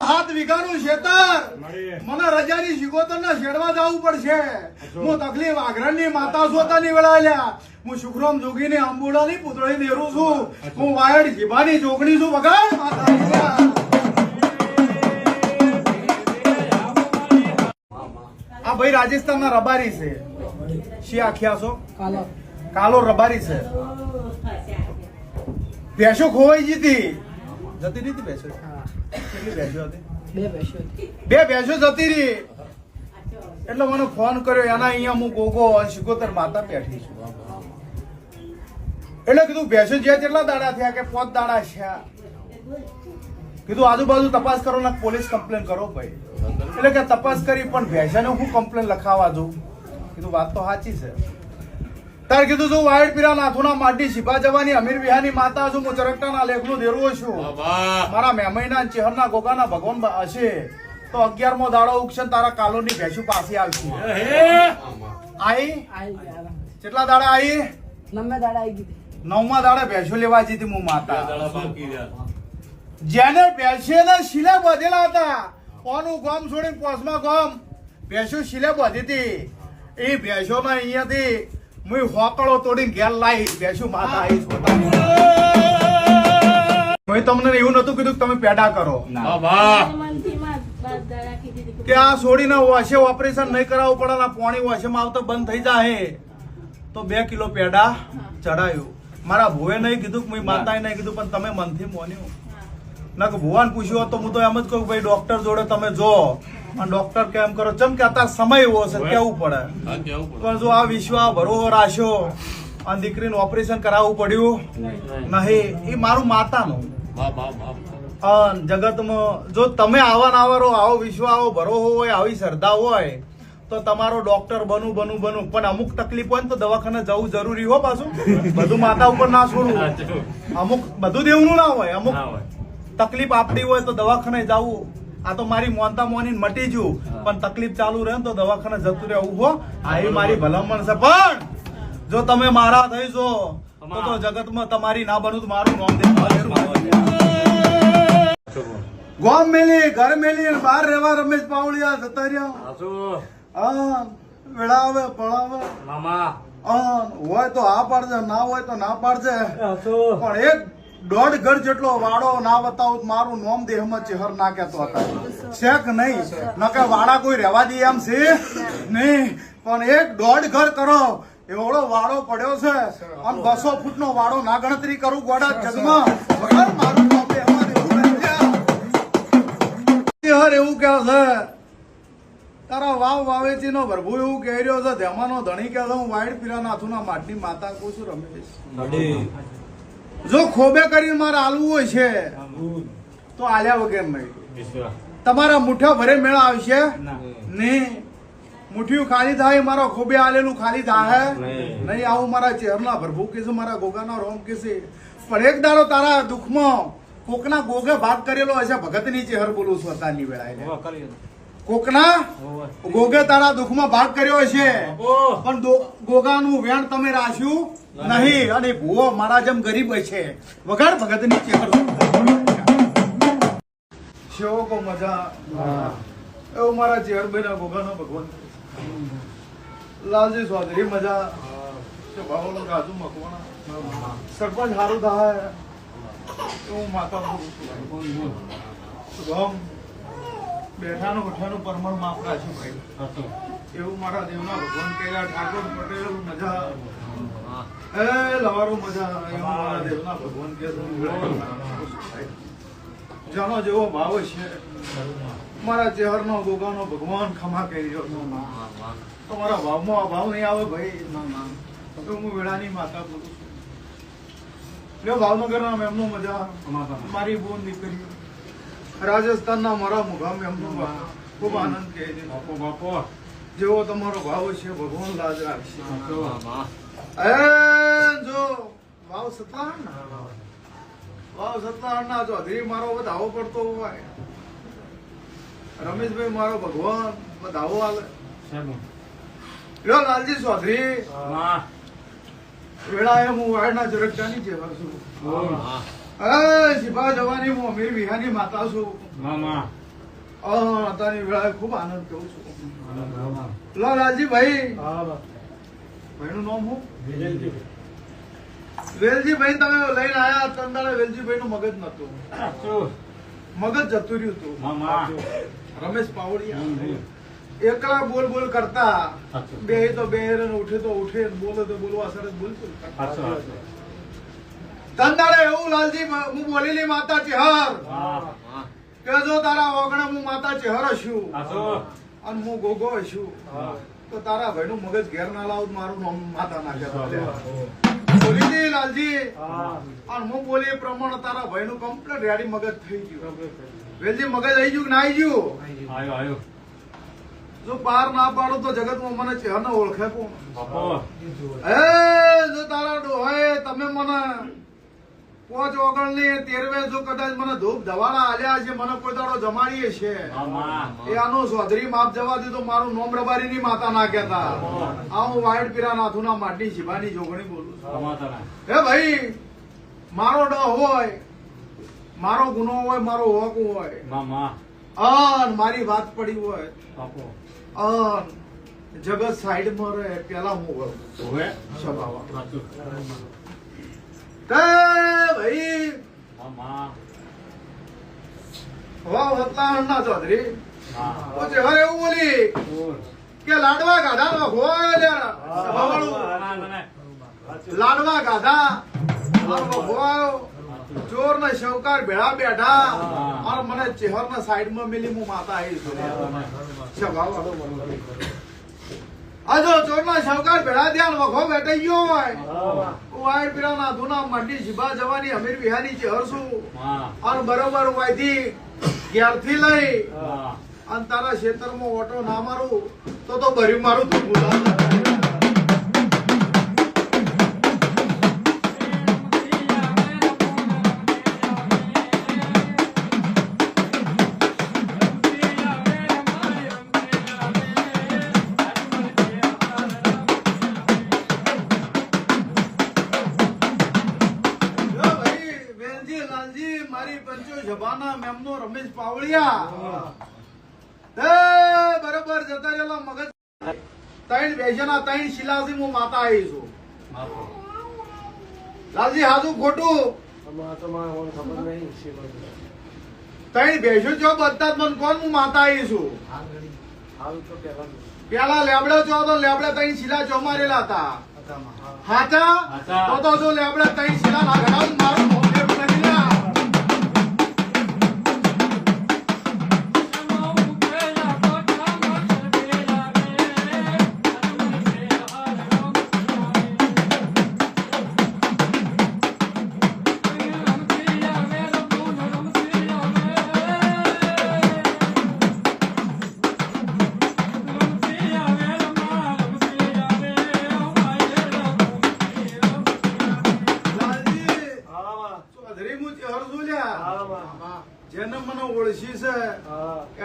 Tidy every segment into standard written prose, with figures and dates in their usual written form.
7 વીઘાનું ખેતર મને રજાની શિકોતર ના શેડવા જવું પડશે. હું તકલીફ આગ્રહની માતા સોતાની વેળાલ્યા. હું સુખરામ જોગીની અંબુડાની પુતળી દેરું છું. હું વાયડ જીભાની જોગણી છું. વગાડ માતા. આ ભાઈ રાજસ્થાનના રબારી છે. શી આખ્યા છો? કાલો રબારી છે. ભેંસો ખોવાઈ જતી નથી ભેંસો. કેટલી ભેંસો હતી? 2 ભેંસો જતી રહી. એટલે મને ફોન કર્યો. એના અહીંયા હું ગોગો શિકોતર માતા બેઠી છું. એટલે કીધું ભેંસો જ્યાં કેટલા દાડા થયા? કે 5 દાડા છે. કીધું આજુબાજુ તપાસ કરો ને પોલીસ કમ્પ્લેન કરો ભાઈ. એટલે કે તપાસ કરી પણ ભેંસાને હું કમ્પ્લેન લખાવા દઉં. કીધું વાત તો સાચી છે. તાર કીધું છું વાયડ પીરા નાથુના માટી શિભા જવાની અમીર વિહાની માતા છું. હું ચરકટાના લેખનો દેરવો છું. મારા મેમઈના ચેહરના ગોગાના ભગવાન હશે તો 11મો દાડો ઉગશે. તારા કાલોની ભેંસુ પાછી આવશે. આઈ કેટલા દાડા આવી? 9મા દાડા ભેંસુ લેવા જતી હું માતા. જેને ભેંસે શીલે બધેલા હતા ઓનું ગામ છોડીને 5મા ગામ ભેંસુ શીલે બધી હતી. એ ભેંસો ના અહીંયાથી હું હોકળો તોડીને ઘેર લાવી ભેંસુ માતા આવી. મેં તમને એવું નતું કીધું કે તમે પેડા કરો કે આ છોડીને વાસે ઓપરેશન નહીં કરાવવું પડે ને પાણી વાસેમાં આવતો બંધ થઈ જાય તો 2 કિલો પેડા ચડાયું. મારા ભુએ નહીં કીધું કે માતાએ નહીં કીધું પણ તમે મનથી મોન્યું ના. કે ભુવાને પૂછ્યું તો હું તો એમ જ કહું ભાઈ ડોક્ટર જોડે તમે જો અને ડોક્ટર કેમ કરો ચમ કે અત્યારે સમય એવો છે કેવું પડે. પણ જો આ વિશ્વાસ ભરોસો રાખ્યો અને દીકરીનું ઓપરેશન કરાવવું પડ્યું નહીં. એ મારું માતાનું જગતમાં જો તમે આવો વિશ્વાસ આવો ભરોસો હોય આવી શ્રદ્ધા હોય તો તમારો ડોક્ટર બનું પણ અમુક તકલીફ હોય ને તો દવાખાને જવું જરૂરી હો. પાછું બધું માતા ઉપર ના છોડવું. અમુક બધું દેવનું ના હોય. અમુક તકલીફ આપડી હોય તો દવાખાને જવું. આ તો મારી મોનતા મોની મટી ગયું પણ તકલીફ ચાલુ રહે તો દવાખાને જતું રહેવું હો. આ એ મારી ભલામણ છે. પણ જો તમે મારા થઈ જો તો જગતમાં તમારી ના બનવું મારું નામ દે. ગોમ મેલી ઘર મેલી બહાર રહેવા રમેશ પાવળિયા જતા રહ્યા. વેળાવે પળાવે હોય તો હા પાડજે ના હોય તો ના પાડજે. પણ 1.5 ઘર જેટલો વાડો ના બતાવું મારું નોમ દેહમાં ચહેર ના કેતો હતા. શેક નહીં નકે વાડા કોઈ રહેવા દે એમ છે નહીં. પણ 1.5 ઘર કરો એવડો વાડો પડ્યો છે અને 200 ફૂટનો વાડો ના ગણતરી કરું ગોડા જગમાં વગર મારું નોમ દેહમાં એવું કે છે. તારા વાવેચી નો પ્રભુ એવું કહી રહ્યો છે. ધેમાનો ધણી કે હું વાયડ પીરા નાથુના માટની માતા કહું છું રમેશ. જો ખોબે કરીને મારે આલવું હોય છે તો આલ્યા વગર નહીં. તમારા મુઠ્ઠા ભરે મેળા આવશે નહીં. મુઠ્ઠીયું ખાલી થાય મારા ખોબે આલેલું ખાલી થાય નહીં. આવું મારા ચહેરના પ્રભુ કે છે મારા ગોગાના રોમ કે છે. પણ એક દાડો તારા દુઃખમાં કોકના ગોગે ભાગ કરેલો હશે. ભગતની ચહેર બોલું છું અત્યારની વેળાએ. કોકના ગોગે તારા દુઃખમાં ભાગ કર્યો છે પણ ગોગાનું વેણ તમે રાખ્યું નહીં. અને ભૂવો મારા જેમ ગરીબ છે વગર ભગતની ચહેર શેવો કો મજા એવું મારા ચેહરભાઈ ગોગાનો ભગવાન લાલજી ચૌધરી મજા ભાવનો કાજુ મકવાણા સરપંચ સારું થાય એવું માતા ગમ બેઠાનું ઉઠાનું પરમાણ માફ રાખ્યું ભાઈ. એવું મારા દેવના ભગવાન કહેલા ઠાકોર પટેલ મજા લવારું મજા. એવું મારા દેવના ભગવાન કે જાનો જેવો ભાવ છે મારા ચહેરનો ગોગાનો ભગવાન ખમા કહી રહ્યો તો મારા ભાવમાં અભાવ નહીં આવે ભાઈ. તો હું વેળાની માતા બોલું છું. લ્યો ભાવનગરના એમનું મજા. મારી બોન દીકરી રાજસ્થાનના મારા મુગામ એમનું ખૂબ આનંદ કહે છે. બાપો જેવો તમારો ભાવ છે ભગવાન લાજ રાખશે. જો ભાવ સત્તાણ ના ચૌધરી મારો વધાવો પડતો હોય. રમેશભાઈ મારો ભગવાન વધાવો હાલે. લાલજી ચૌધરી વેળાએ હું વાયડના જરકજાની જેવા છું. શિભા જવાની હું અમીર વિહાની માતા છું. તારી વેળાએ ખૂબ આનંદ કહું છું. લો લાલજીભાઈ, ભાઈનું નામ શું? વેલજીભાઈ તમે લઈને આયા તંદાળે. વેલજીભાઈ નું મગજ નતું, મગજ જતું રહ્યું હતું. રમેશ પાવડિયા એકલા બોલ બોલ કરતા, બે તો બે ઉઠે તો ઉઠે, બોલે તો બોલવા સરસ બોલતું. તંદાળે એવું લાલજી હું બોલેલી માતા ચેહર કે જો તારા ઓગણે હું માતા ચેહર હશું અને હું ગોગો હશું તો તારા ભાઈ નું મગજ ઘેર ના લાવું, મારું નામ માતા ના કહેતા બોલી દે લાલજી. અને હું બોલી એ પ્રમાણે તારા ભાઈ નું કમ્પ્લીટ રેડી મગજ થઈ ગયું. વેલજી મગજ આવી ગયું કે ના આવી ગયું? જો પાર ના પાડો તો જગતમાં મને ચેહર ને ઓળખે કોણ? જો તારા ડોહાએ તમે મને 5 ઓગણની 13 જો કદાચ મને ધૂપ ધવાડા આલ્યા છે, મને કોઈ દાડો જમાડીએ છે, એ આનો ચૌધરી માપ જવા દીધો. મારું નોમ રબારી ની માતા ના કહેતા. આ હું વાઈડ પીરા નાથુના માટી શિવાની જોગણી બોલું છું. હે ભાઈ, મારો ડ હોય, મારો ગુનો હોય, મારો હોક હોય, અન મારી વાત પડી હોય, અન જગત સાઈડ માં રહે પેલા હું હોય સભાવા. ભાઈ વાહ વતલાણ ના ચૌધરી હવે એવું બોલી કે લાડવા ગાધા લાડવા ગાધા ચોર ને શવકાર ભેળા બેઠા અને મને ચેહર ના સાઈડ માં મિલી હું માતા આવી. આજો ચોર ના શવકાર ભેળા ધ્યાન વખો બેઠાઈ ગયો હોય, વાય પીરા ના ધુના મંડી શિબા જવાની અમીર વિહારી ચેહર છું અને બરોબર વાયથી ઘેરથી લઈ અને તારા ખેતરમાં ઓટો ના મારું તો ભર્યું મારું ધૂમ. મારી પંચો જબાના મેમનો રમેશ પાવળિયા બરોબર જતા રહેલા મગજ 3 બેસના 3 શિલાથી હું માતા આવી છું. લાલજી હાજુ ખોટું? 3 બેસો છો બધા મન કોણ હું માતા આવી છું. પેલા લેબડે છો તો લેબડે 3 શિલા ચો મારેલા હતા. હાચા તો જો લેબડે 3 શિલા ના ઘડાવું મારું જેને મને ઓળખી છે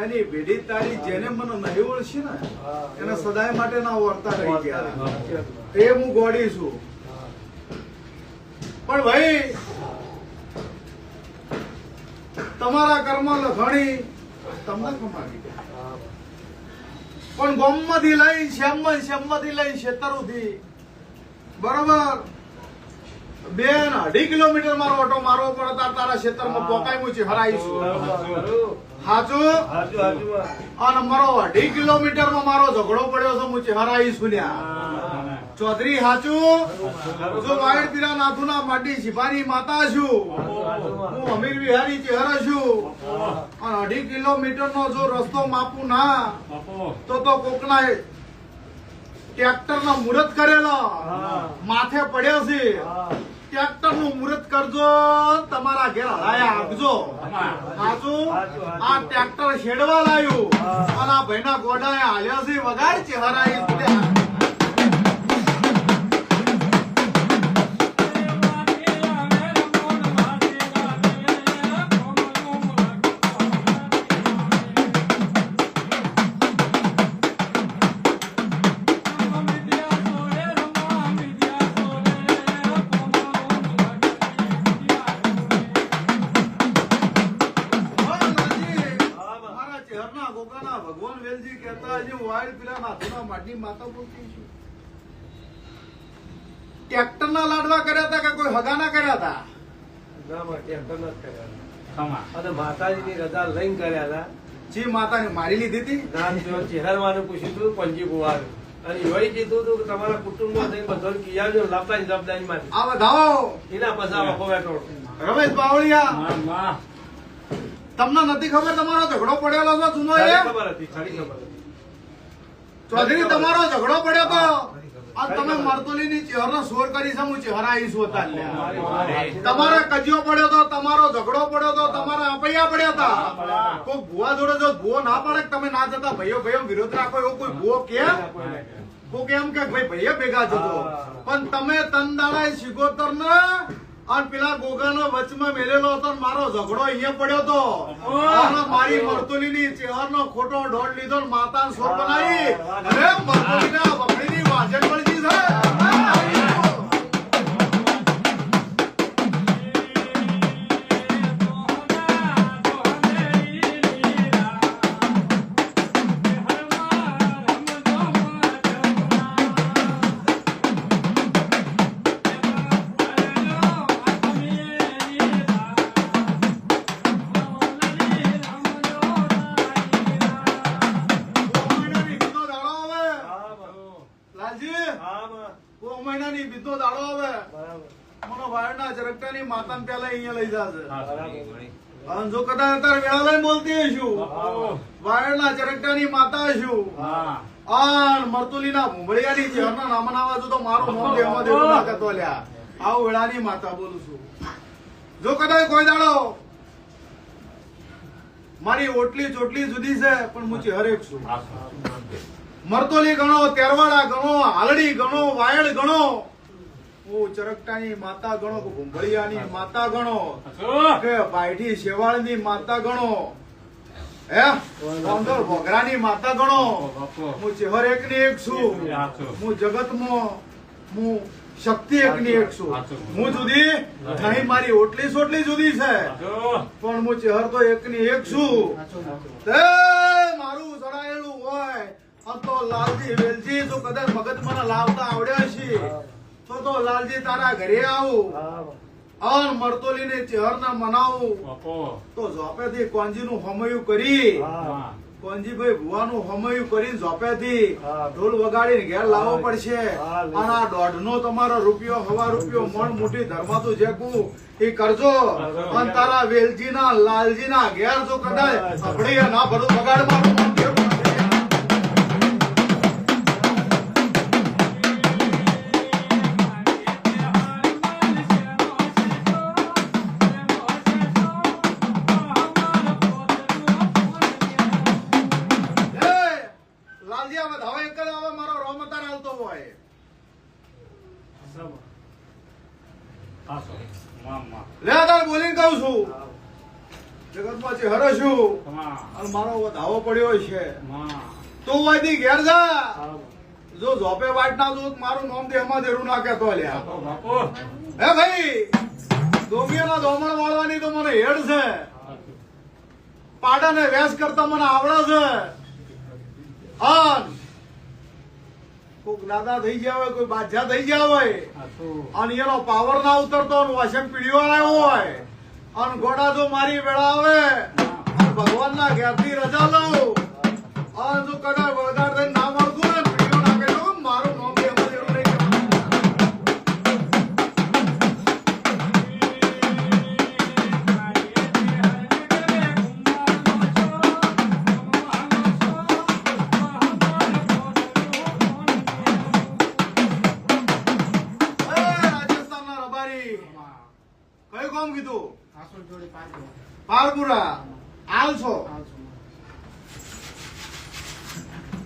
એની ભેડી તારી, જેને મને નહીં ઓળખી ને એને સદાય માટે ના વર્તા રહી ગયા. એ હું ગોડી છું. પણ ભાઈ તમારા કર્મ લખણી તમને કમાવી પણ ગોમમાંથી લઈ શ્યામમાંથી લઈ ખેતરોથી બરોબર 2.5 કિલોમીટર મારો ઓટો મારવો પડતા તારા ક્ષેત્રમાં પોકાઈ હું હરાઈશું. હાચું? અને મારો 2.5 કિલોમીટરમાં મારો ઝઘડો પડ્યો છે, હું હરાઈશું. ચૌધરી હાચું? જો વાઈડ પીરા નાથુના માટી શિફાની માતા છું, હું અમીર વિહારી ચેહર છું અને 2.5 કિલોમીટર નો જો રસ્તો માપું ના તો કોકના ટ્રેક્ટર નો મુહૂર્ત કરેલો માથે પડ્યો છે. ટ્રેક્ટર નું મુહૂર્ત કરજો, તમારા ઘેર હલાયા આપજો. સાચું? આ ટ્રેક્ટર શેડવા લાવ્યું અને આ ભાઈ ના ગોડા હાલ્યો છે વગાડ ચહેરા. ચેહરના ગોગાના ભગવાન વેલજી કહેતા હજી વાયડ પીલા નાથુના માટી માતા બોલતી છું. ટ્રેક્ટરના લાડવા કર્યા હતા કે કોઈ હગાના કર્યા હતા? અને માતાજીની રજા લઈને કર્યા હતા. જી માતાને મારી લીધી હતી. ચહેરાવાનું પૂછ્યું હતું પંજી કુવાનું અને એવાય કીધું હતું કે તમારા કુટુંબમાં થઈને બધાને કિયાજો લાપતાની જવાબદારી માંથી આ બધાઓ એના પછી વખો બેઠો. રમેશ બાવળિયા, તમને નથી ખબર તમારો ઝઘડો પડેલો છે જૂનો? એ ખબર હતી, ખરી ખબર હતી. ચૌધરી તમારો ઝઘડો પડ્યો તો આ તમે મરતોલીની ચહેરા સોર કરી છે. હું ચહેરા આવીશું હતા. તમારો કજિયો પડ્યો તો, તમારો ઝઘડો પડ્યો તો, તમારા અપૈયા પડ્યા હતા. કોઈ ભુવા જોડે જો ભુવો ના પડે કે તમે ના જતા ભાઈઓ ભાઈઓ વિરોધ રાખો એવો કોઈ ભુવો કેમ? કોઈ કેમ કે ભાઈ ભાઈએ ભેગા જતો, પણ તમે તનદાડા શિગોતર ને અને પેલા ગોગાનો વચમાં મેલેલો હતો ને મારો ઝઘડો અહીંયા પડ્યો તો. અને મારી મરતુલીની ચહેરનો ખોટો દોડ લીધો ને માતાને સોર બનાવી. અરે મરતુલીના વખડીની વાજન વળગી છે. માતા પેલા અહીંયા લઈ જશે. અને જો કદાચ અત્યારે વેળા લઈને બોલતી હશું, વાયરના ચરકટાની માતા હશું, અને મરતુલીના ભૂંભળિયાની ચહેરના નામ ના વાંચું તો મારું નામ દેવામાં દેવું ના કરતો લ્યા. આવું વેળાની માતા બોલું છું. જો કદાચ કોઈ દાડો મારી ઓટલી ચોટલી જુદી છે પણ હું હરેક છું. મરતોલી ગણો, તેરવાડા ગણો, હાલડી ગણો, વાયડ ગણો, હું ચરકટાની માતા ગણો, કે ભૂંભળિયાની માતા ગણો, કે બાયડી શેવાળની માતા ગણો, હે કોંદોર ભોગરાની માતા ગણો, હું ચહેર એક ની એક છું. હું જગતમાં હું શક્તિ એક ની એક છું. હું જુદી નહીં, મારી ઓટલી સોટલી જુદી છે પણ હું ચહેર તો એક ની એક છું. તે મારું ચડાયેલું હોય તો લાલજી વેલજી જો કદાચ મગજ મને લાવતા આવડ્યા છે તો લાલજી તારા ઘરે આવું અને મરતોલીને ચહેરના મનાવું. તો ઝોપેથી કોંજીનું હમયું કરી, કોંજીભાઈ ભુવાનું હમયું કરીને ઝોપેથી ઢોલ વગાડીને ઘેર લાવવો પડશે. અને આ 1.5 તમારો રૂપિયો, હવા રૂપિયો મણ મોટી ધર્માતું જેકું એ કરજો. અને તારા વેલજીના લાલજીના ઘેર જો કદાચ અભડીએ ના ભરું બગાડ મારું બોલીને કઉ છું. જગતમાં ચહેરો છું અને મારો ધાવો પડ્યો છે તો વાયદી ઘેર જા. જો ઝોપે વાટ ના જો મારું નામ દેહમાં દેરું ના કેતો લ્યા. હે ભાઈ, દોમિયાના દોમણ વાળવાની તો મને હેડ છે, પાડાને વેસ કરતા મને આવડે છે. કોઈક દાદા થઈ ગયા હોય, કોઈ બાદશાહ થઈ ગયા હોય અને એનો પાવર ના ઉતરતો વાસણ પીડીઓ આવ્યો હોય અને ગોડા જો મારી વેળા આવે ભગવાન ના ઘેર થી રજા લઉં અને જો કદાચ વળગાડ થઈને ના મળતું ને પીડીઓ નાખે તો મારું નામ એમાં એવું નહીં. કયું કામ કીધું? પારપુરા આલસો.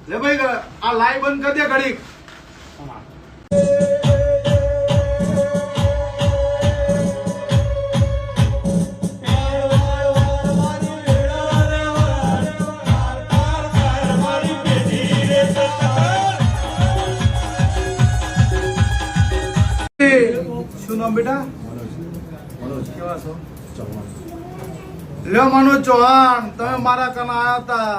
લે ભાઈ આ લાઈવ બંધ કરી દે ઘડીક. શું નામ બેટા? કેવા છો? લ્યો મનોજ ચૌહાણ, તમે મારા કન આયા હતા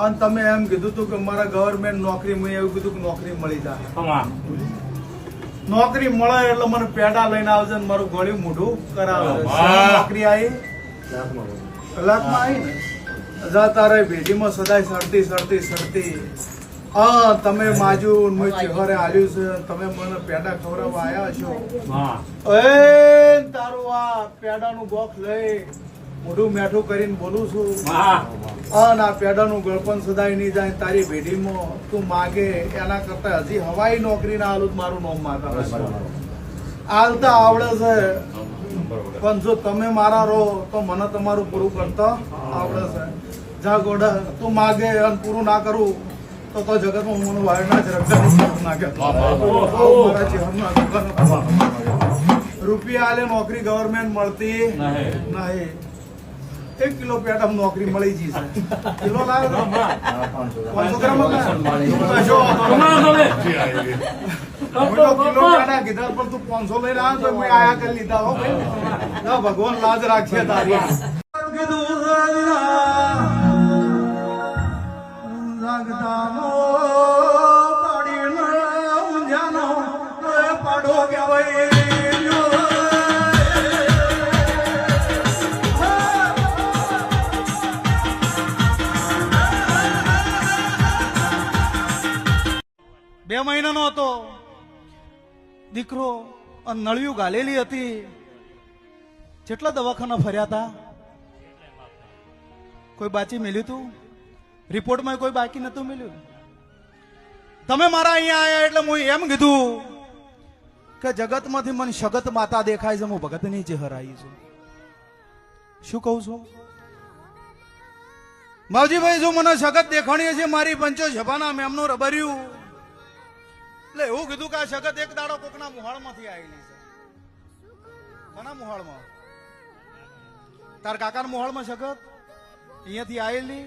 અને તમે એમ કીધું હતું કે મારા ગવર્મેન્ટ નોકરી, મેં એવું કીધું કે નોકરી મળી જાય. નોકરી મળે એટલે મને પેડા લઈને આવશે ને મારું ગળ્યું મોઢું કરાવે. નોકરી આવી કલાકમાં આવી ને જા તારે ભેટીમાં સદાય સરતી. હા, તમે માજુ ચહેરે આલ્યું છે, તમે મને પેડા ખવડાવવા આવ્યા છો. એ તારું આ પેડાનું બોક્સ લઈ મોઢું મેઠું કરીને બોલું છું. આ પેડાનું ગળપણ સદાય નહીં જાય તારી ભેડીમાં. તું માગે એના કરતા હજી હવાઈ નોકરી ના હાલું મારું નામ માતા હાલતા આવડે છે, પણ જો તમે મારા રહો તો મને તમારું પૂરું કરતા આવડે છે. જા ગોડા, તું માગે અને પૂરું ના કરું તો જગતમાં મને વાયરના જ રૂપિયા આલે નોકરી ગવર્મેન્ટ મળતી નહીં. 1 કિલો પેટા નોકરી મળી જશે. કિલો લાવે 500 ગ્રામ કિલો પેટા કીધા પણ તું 500 લઈને આવ્યો તો મેં આયા કરી લીધા. હો ભાઈ, ભગવાન લાજ રાખશે તારી. જાગતાનો પાડીને ઊંઝાનો પાડો કહેવાય. બે મહિનાનો હતો દીકરો અને નળિયું ગાલેલી હતી. જેટલા દવાખાના ફર્યા હતા કોઈ બાચી મેલ્યું તું? રિપોર્ટમાં કોઈ બાકી નતું મળ્યું. તમે મારા અહીંયા આયા એટલે હું એમ કીધું કે જગતમાંથી મને સગત માતા દેખાય છે, હું ભગતની ચહેર આવી છું. શું કહું છું માવજીભાઈ? જો મને સગત દેખાણી છે મારી પંચો જભાના મેમનું રબર્યું એટલે એવું કીધું કે આ સગત એક દાડો કોકના મુહાળમાંથી આવેલી છે. કોના મુહાળમાં? તાર કાકાના મુહાળમાં સગત અહીંયાથી આવેલી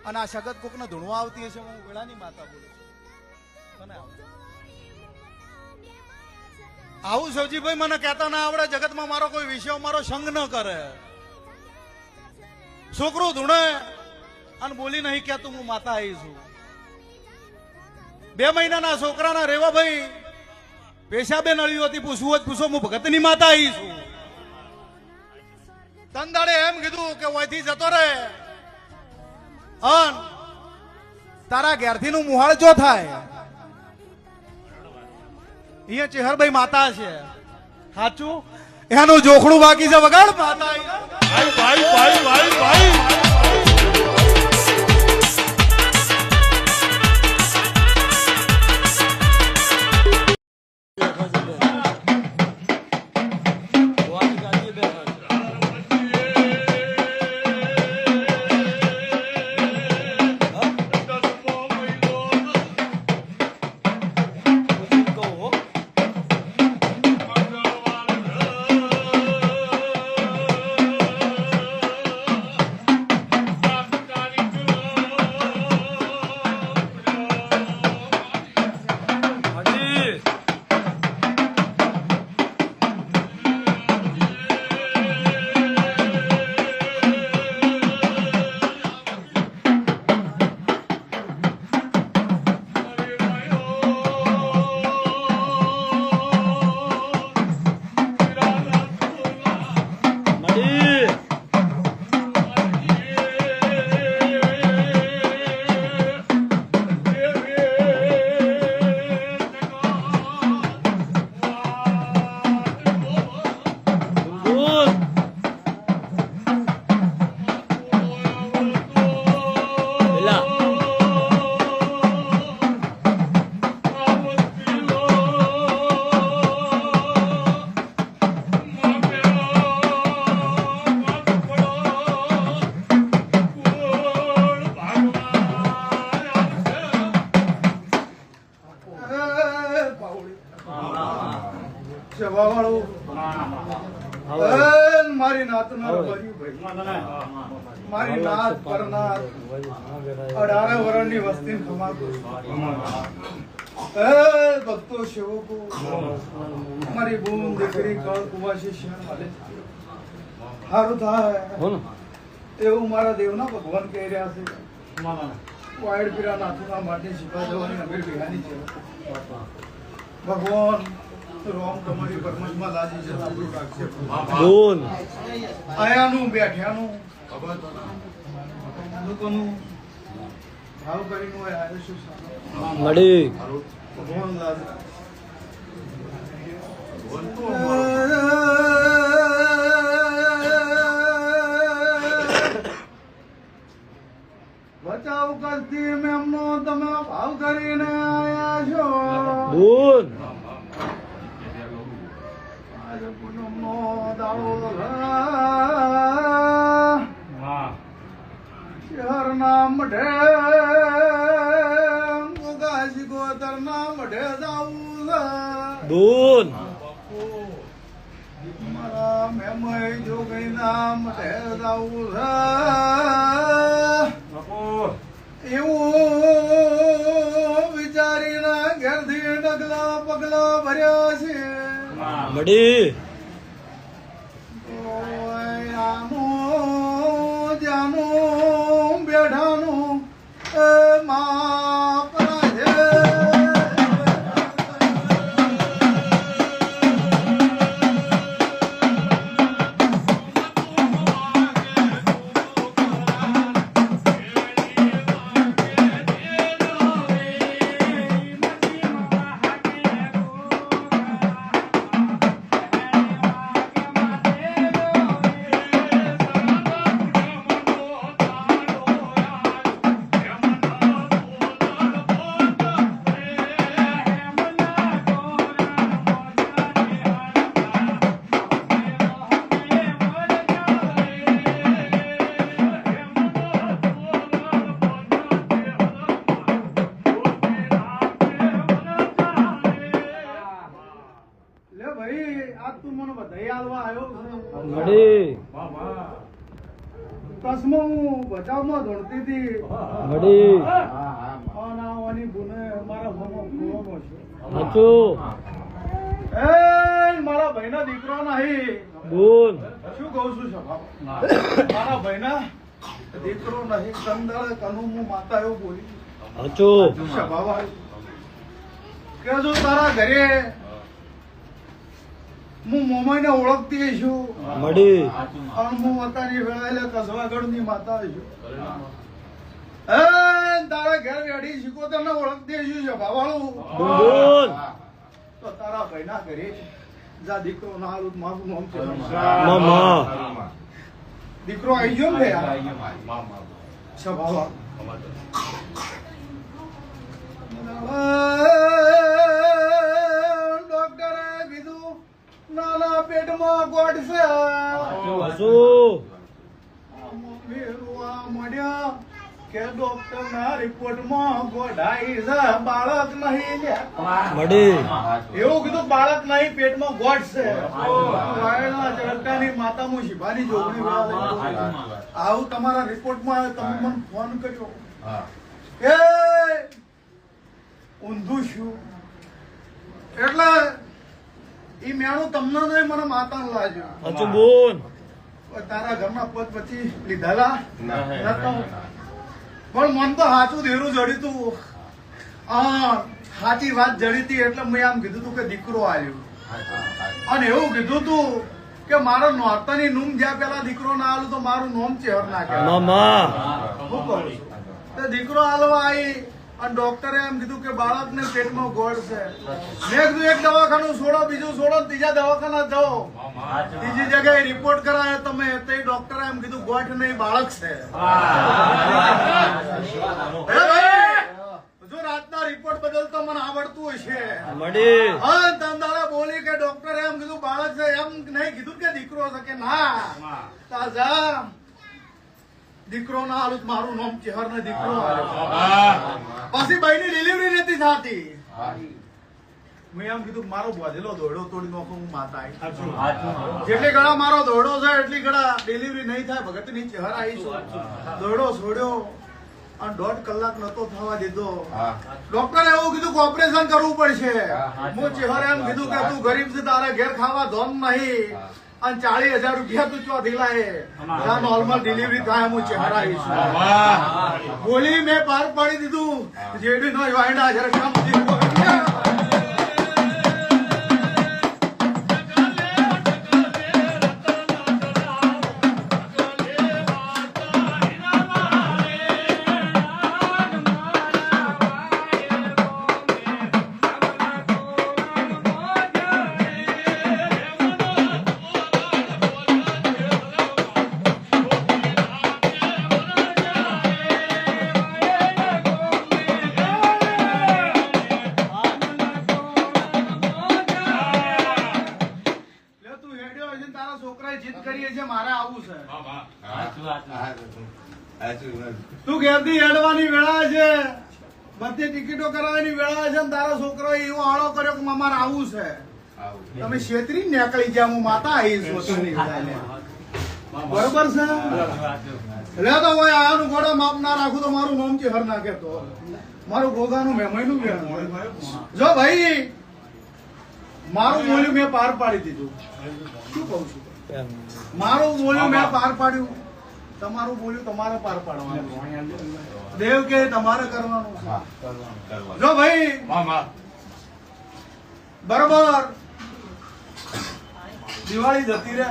અને આ સગત કોકને ધૂણવા આવતી હશે. હું વેળાની માતા બોલું છું. આવું સવજીભાઈ મને કહેતા ના આવડે. જગતમાં મારો કોઈ વિષય મારો સંગ ન કરે. છોકરું ધૂણે અને બોલી નહીં કહેતું હું માતા આવી છું. 2 મહિનાના છોકરાના રેવા ભાઈ પેશાબે નળ્યું હતી. પૂછવું જ પૂછો, હું ભગતની માતા આવી છું. તંદાડે એમ કીધું કે ઓયથી જતો રહે અન તારા ઘેરથી નું મુહાળ જો થાય. અહીંયા ચેહરભાઈ માતા છે, સાચું? એનું જોખડું બાકી છે. વગાડ માતા. ભાઈ મારી નાત મારી નાત પરનાર 18 વર્ષની વસ્તી ભક્તો સેવકો મારી બૂન દીકરી કળ કુવાસી શહેર માલે સારું થાય હો ને એવું મારા દેવના ભગવાન કહી રહ્યા છે. વાયડ પીરા નાથુના માટે શીખવા જવાની અમીર બિહાની છે. ભગવાન રોમ તમારી પરમતમાં લાજી છે આપણું રાખશે. બોલ આયાનું બેઠ્યાનું લોકોનું ભાવ કરીને હોય આયે શું સારું. મળી ભગવાન લાજ બચાવ કરતી મેમનો તમે ભાવ કરીને આયા છો. બોલ આજે પૂનમનો દાડો શહેરના મઢે ગાજી ગોતરના મઢે જાવું છે. બોલ મારા મેમય જોગીના મઢે જાવું છે. એવું વિચારીને ઘેરથી ડગલા પગલા ભર્યા છે. મળી આનું જાનું બેઠાનું એ માપરા છે. લે ભાઈ આજ તું મને બધાઈ આલવા આવ્યો છે. મળી કસમો હું બચાવમાં દોડતી હતી. મળી આનાવાની બુને મારા મોમાં ખોવાનો છે. સાચું એ મારા ભાઈના દીકરો નહીં. બોલ શું કહું છું સભા? મારા ભાઈના દીકરો નહીં. કંદાળે કનું હું માતા એવું બોલી સાચું સભા કે જો તારા ઘરે હું મોમાઈને ઓળખતી છું મળી અને હું માતાની વેળાએ કસવાગઢની માતા છું. એ તારા ઘર વેડી શીખો તને ઓળખતી છું સભા વાળું. બોલ તો તારા ભાઈના ઘરે જા દીકરો ના હાલું મારું નામ છે. મામા દીકરો આવી ગયો ને સભા ડોક્ટરે કીધું નાના પેટમાં ગોઠ છે. સાચું મમ્મી રોવા મળ્યા કે ડોક્ટર ના રિપોર્ટમાં ગોઠાઈ છે બાળક નહીં લે. મળી એવું કીધું બાળક નહીં પેટમાં ગોઠ છે. વાયડા ચરકાની માતા હું શિવાની જોગણી આવું તમારા રિપોર્ટમાં તમે મને ફોન કર્યો એ ઊંધું શું એટલે ઈ મેણું તમને નહીં મને માતા લાગ્યો. સાચું બોલ તારા ઘરના પદ પછી લીધેલા નતો. પણ મન તો સાચું દેરું જડ્યું તું. સાચી વાત જડી હતી એટલે મેં આમ કીધું તું કે દીકરો આવ્યો અને એવું કીધું તું કે મારો નોરતાની નૂમ જ્યાં પેલા દીકરો ના આલું તો મારું નોમ ચેહર નાખે. મામા હું કહું છું તે દીકરો આલવા આવી અને ડોક્ટરે એમ કીધું કે બાળકને પેટમાં ગોળ છે. મેં કીધું એક દવાખાનું છોડો બીજું છોડો ત્રીજા દવાખાના જાઓ. ત્રીજી જગ્યાએ રિપોર્ટ કરાયો તમે તો ડોક્ટરે એમ કીધું ગોઠ નહીં બાળક છે. હે ભાઈ, જો રાતના રિપોર્ટ બદલતો મને આવડતું હશે. મળી હા તંદાળા બોલી કે ડોક્ટરે એમ કીધું બાળક છે એમ નહીં કીધું કે દીકરો છે કે ના. તાજા દીકરો ના હાલું મારું નામ ચેહર ને દીકરો પછી ભાઈની ડિલિવરી નથી થતી. મેં એમ કીધું મારો બોધેલો દોડો તોડી નાખો હું માતા આવી. જેટલી ગળા મારો દોડો છે એટલી ગળા ડિલિવરી નહીં થાય ભગત ની ચહેર આવી છું. દોડો છોડ્યો અને 1.5 કલાક નતો થવા દીધો. ડોક્ટરે એવું કીધું કે ઓપરેશન કરવું પડશે. હું ચહેર એમ કીધું કે તું ગરીબ છે તારા ઘેર ખાવા ધોમ નહીં અને 40,000 રૂપિયા તું ચોથી લાય જ્યાં નોર્મલ ડિલિવરી થાય હું ચહેરા આવીશ બોલી મેં પાર પાડી દીધું જેડી નો વાયડા જરા કામ દીધું જીત કરીએ છે મારે આવું છે તું ઘેરથી હેડવાની વેળા છે બધી ટિકિટો કરાવવાની વેળા છે તારા છોકરો એવો આળો કર્યો કે મારે આવું છે તમે છેતરી નીકળી ગયા હું માતા આવીશ બરોબર છે એટલે તો કોઈ આનું ઘોડો માપ ના રાખું તો મારું નામ ચેહર નાખે તો મારું ગોગાનું મેમઈનું વેણ જો ભાઈ મારું બોલ્યું મેં પાર પાડી દીધું શું કહું છું મારું બોલ્યું મેં પાર પાડ્યું તમારું બોલ્યું તમારે પાર પાડવાનું દેવ કે તમારે કરવાનું જો ભાઈ બરોબર દિવાળી જતી રહે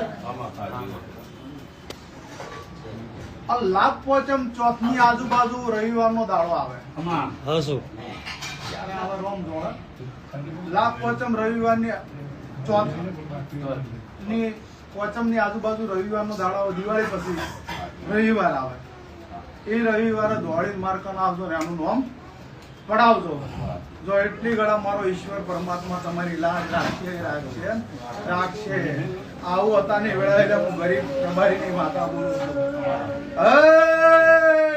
લાભ પોચમ ચોથ ની આજુબાજુ રવિવાર નો દાડો આવે ક્યારે આવે રોમ જોડે લાભ પોચમ રવિવાર ની ચોથ ની પોચમ ની આજુબાજુ રવિવાર નો દાડો દિવાળી પછી રવિવાર આવે એ રવિવારે દોડી માર્કન આવજો ને એનું નામ પડાવજો જો એટલી ગળા મારો ઈશ્વર પરમાત્મા તમારી લાજ રાખશે આવું હતા ને વેળા હું ગરીબ પ્રભારીની માતા બોલું છું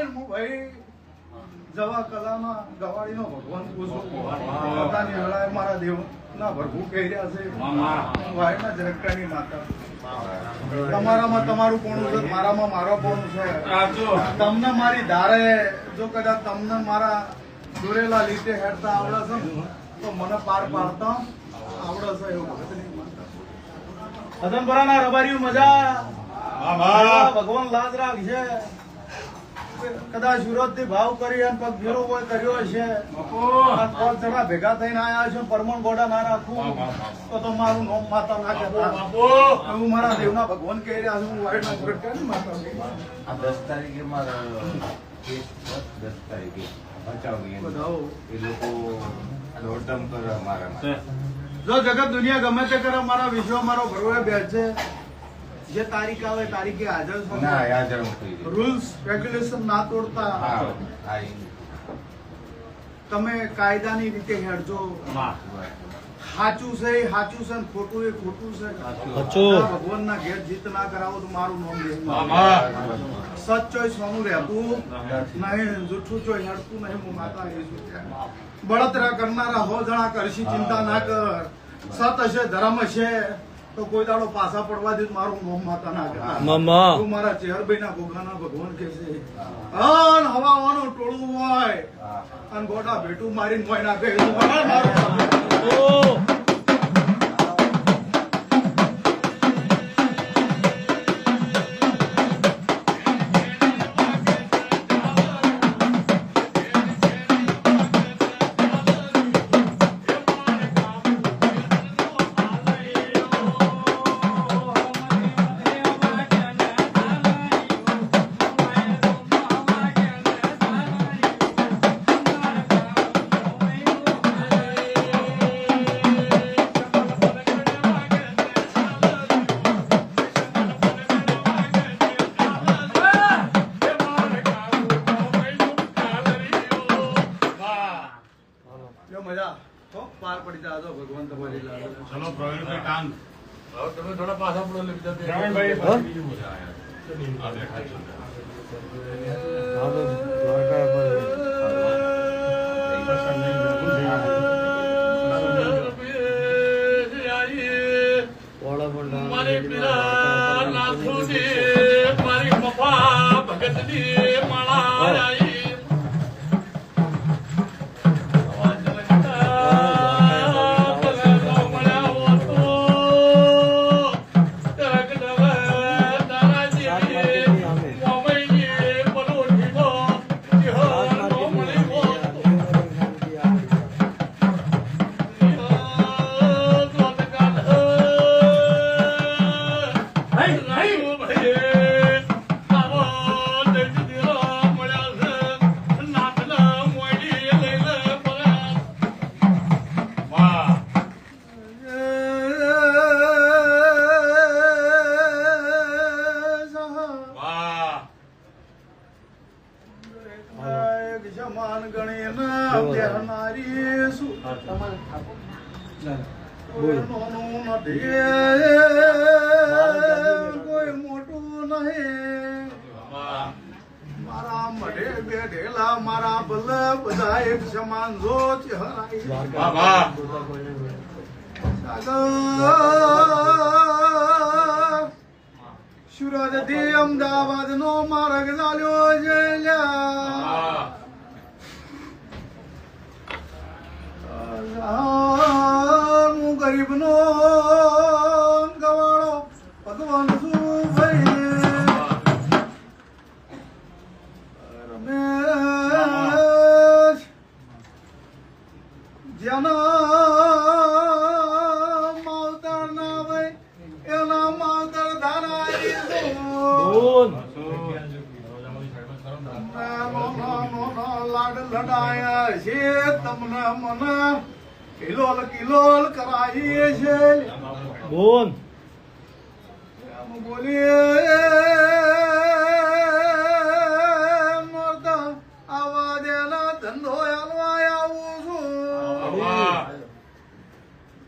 હું ભાઈ જવા કલામાં ગવાડીનો ભગવાન પૂછું પોતાની વેળાએ મારા દેવ ના ભરભૂ કહી રહ્યા છે વાયના ઝરકટાની માતા તમારામાં તમારું કોણું છે મારામાં મારો કોણું છે તમને મારી ધારે જો કદાચ તમને મારા દોરેલા લીધે હેડતા આવડે છે તો મને પાર પાડતા આવડે છે એવું હસનપરાના રબારીઓ મજા ભગવાન લાજ રાખશે કદાચ વિરોધ થી ભાવ કરી અને પગ ભેરો કોઈ કર્યો હશે પગ જણા ભેગા થઈને આયા છે પરમણ ગોડા ના રાખું તો મારું નોમ માતા ના કહેતા હું મારા દેવના ભગવાન કહી રહ્યા છું હું વાઈડ ના પ્રગટ માતા 10 તારીખે મારા 10 તારીખે એ લોકો દોડધામ કરે મારા જો જગત દુનિયા ગમે તે કરે મારા વિશ્વ મારો ભરવે બેસે જે તારીખ આવે તારીખે હાજર રૂલ્સ રેગ્યુલેશન ના તોડતા તમે કાયદાની રીતે હેડજો સાચું છે એ સાચું છે ને ખોટું એ ખોટું છે ભગવાન ના ઘેર જીત ના કરાવો તો મારું નામ સચ્ચોય સોનું રહેતું નહીં જૂઠું ચોય હેડતું નહીં હું માતા બળતરા કરનારા હો જણા કરશી ચિંતા ના કર સત હશે ધર્મ હશે તો કોઈ દાડો પાછા પડવા દે મારું મોમ માતા ના કહેતા તું મારા ચેહરભાઈ ના ગોગાના ભગવાન કે છે અન હવાનું ટોળું હોય અને ગોડા ભેટું મારીને મોય નાખે મારું મજા પાર પડી જાજો ભગવાન તમારી ચલો પ્રવીણભાઈ ટાંગ તમે થોડા પાછા પડો લે બીજા પ્રવીણભાઈ મારી પીરા નાથુની મારી પપ્પા ભગતની માળા એક સમાન ગણીને બેહનારી શું કોઈ નાનું નથી કોઈ મોટું નહીં મારા મઢે બેઠેલા મારા બલ બધા એક સમાન જો ચહેરા સુરત થી અમદાવાદ નો માર્ગ ચાલ્યો છે હું ગરીબ નો ગવાળો ભગવાન શું ભાઈ રમેશ જેના માવતર ના ભાઈ એના માવતર ધારાઈ લાડ લડાયા છે તમને મને કિલોલ કિલોલ કરાવી છે બોન બોલીએ મરતા આવા દેના ધંધો હાલવા આવું છું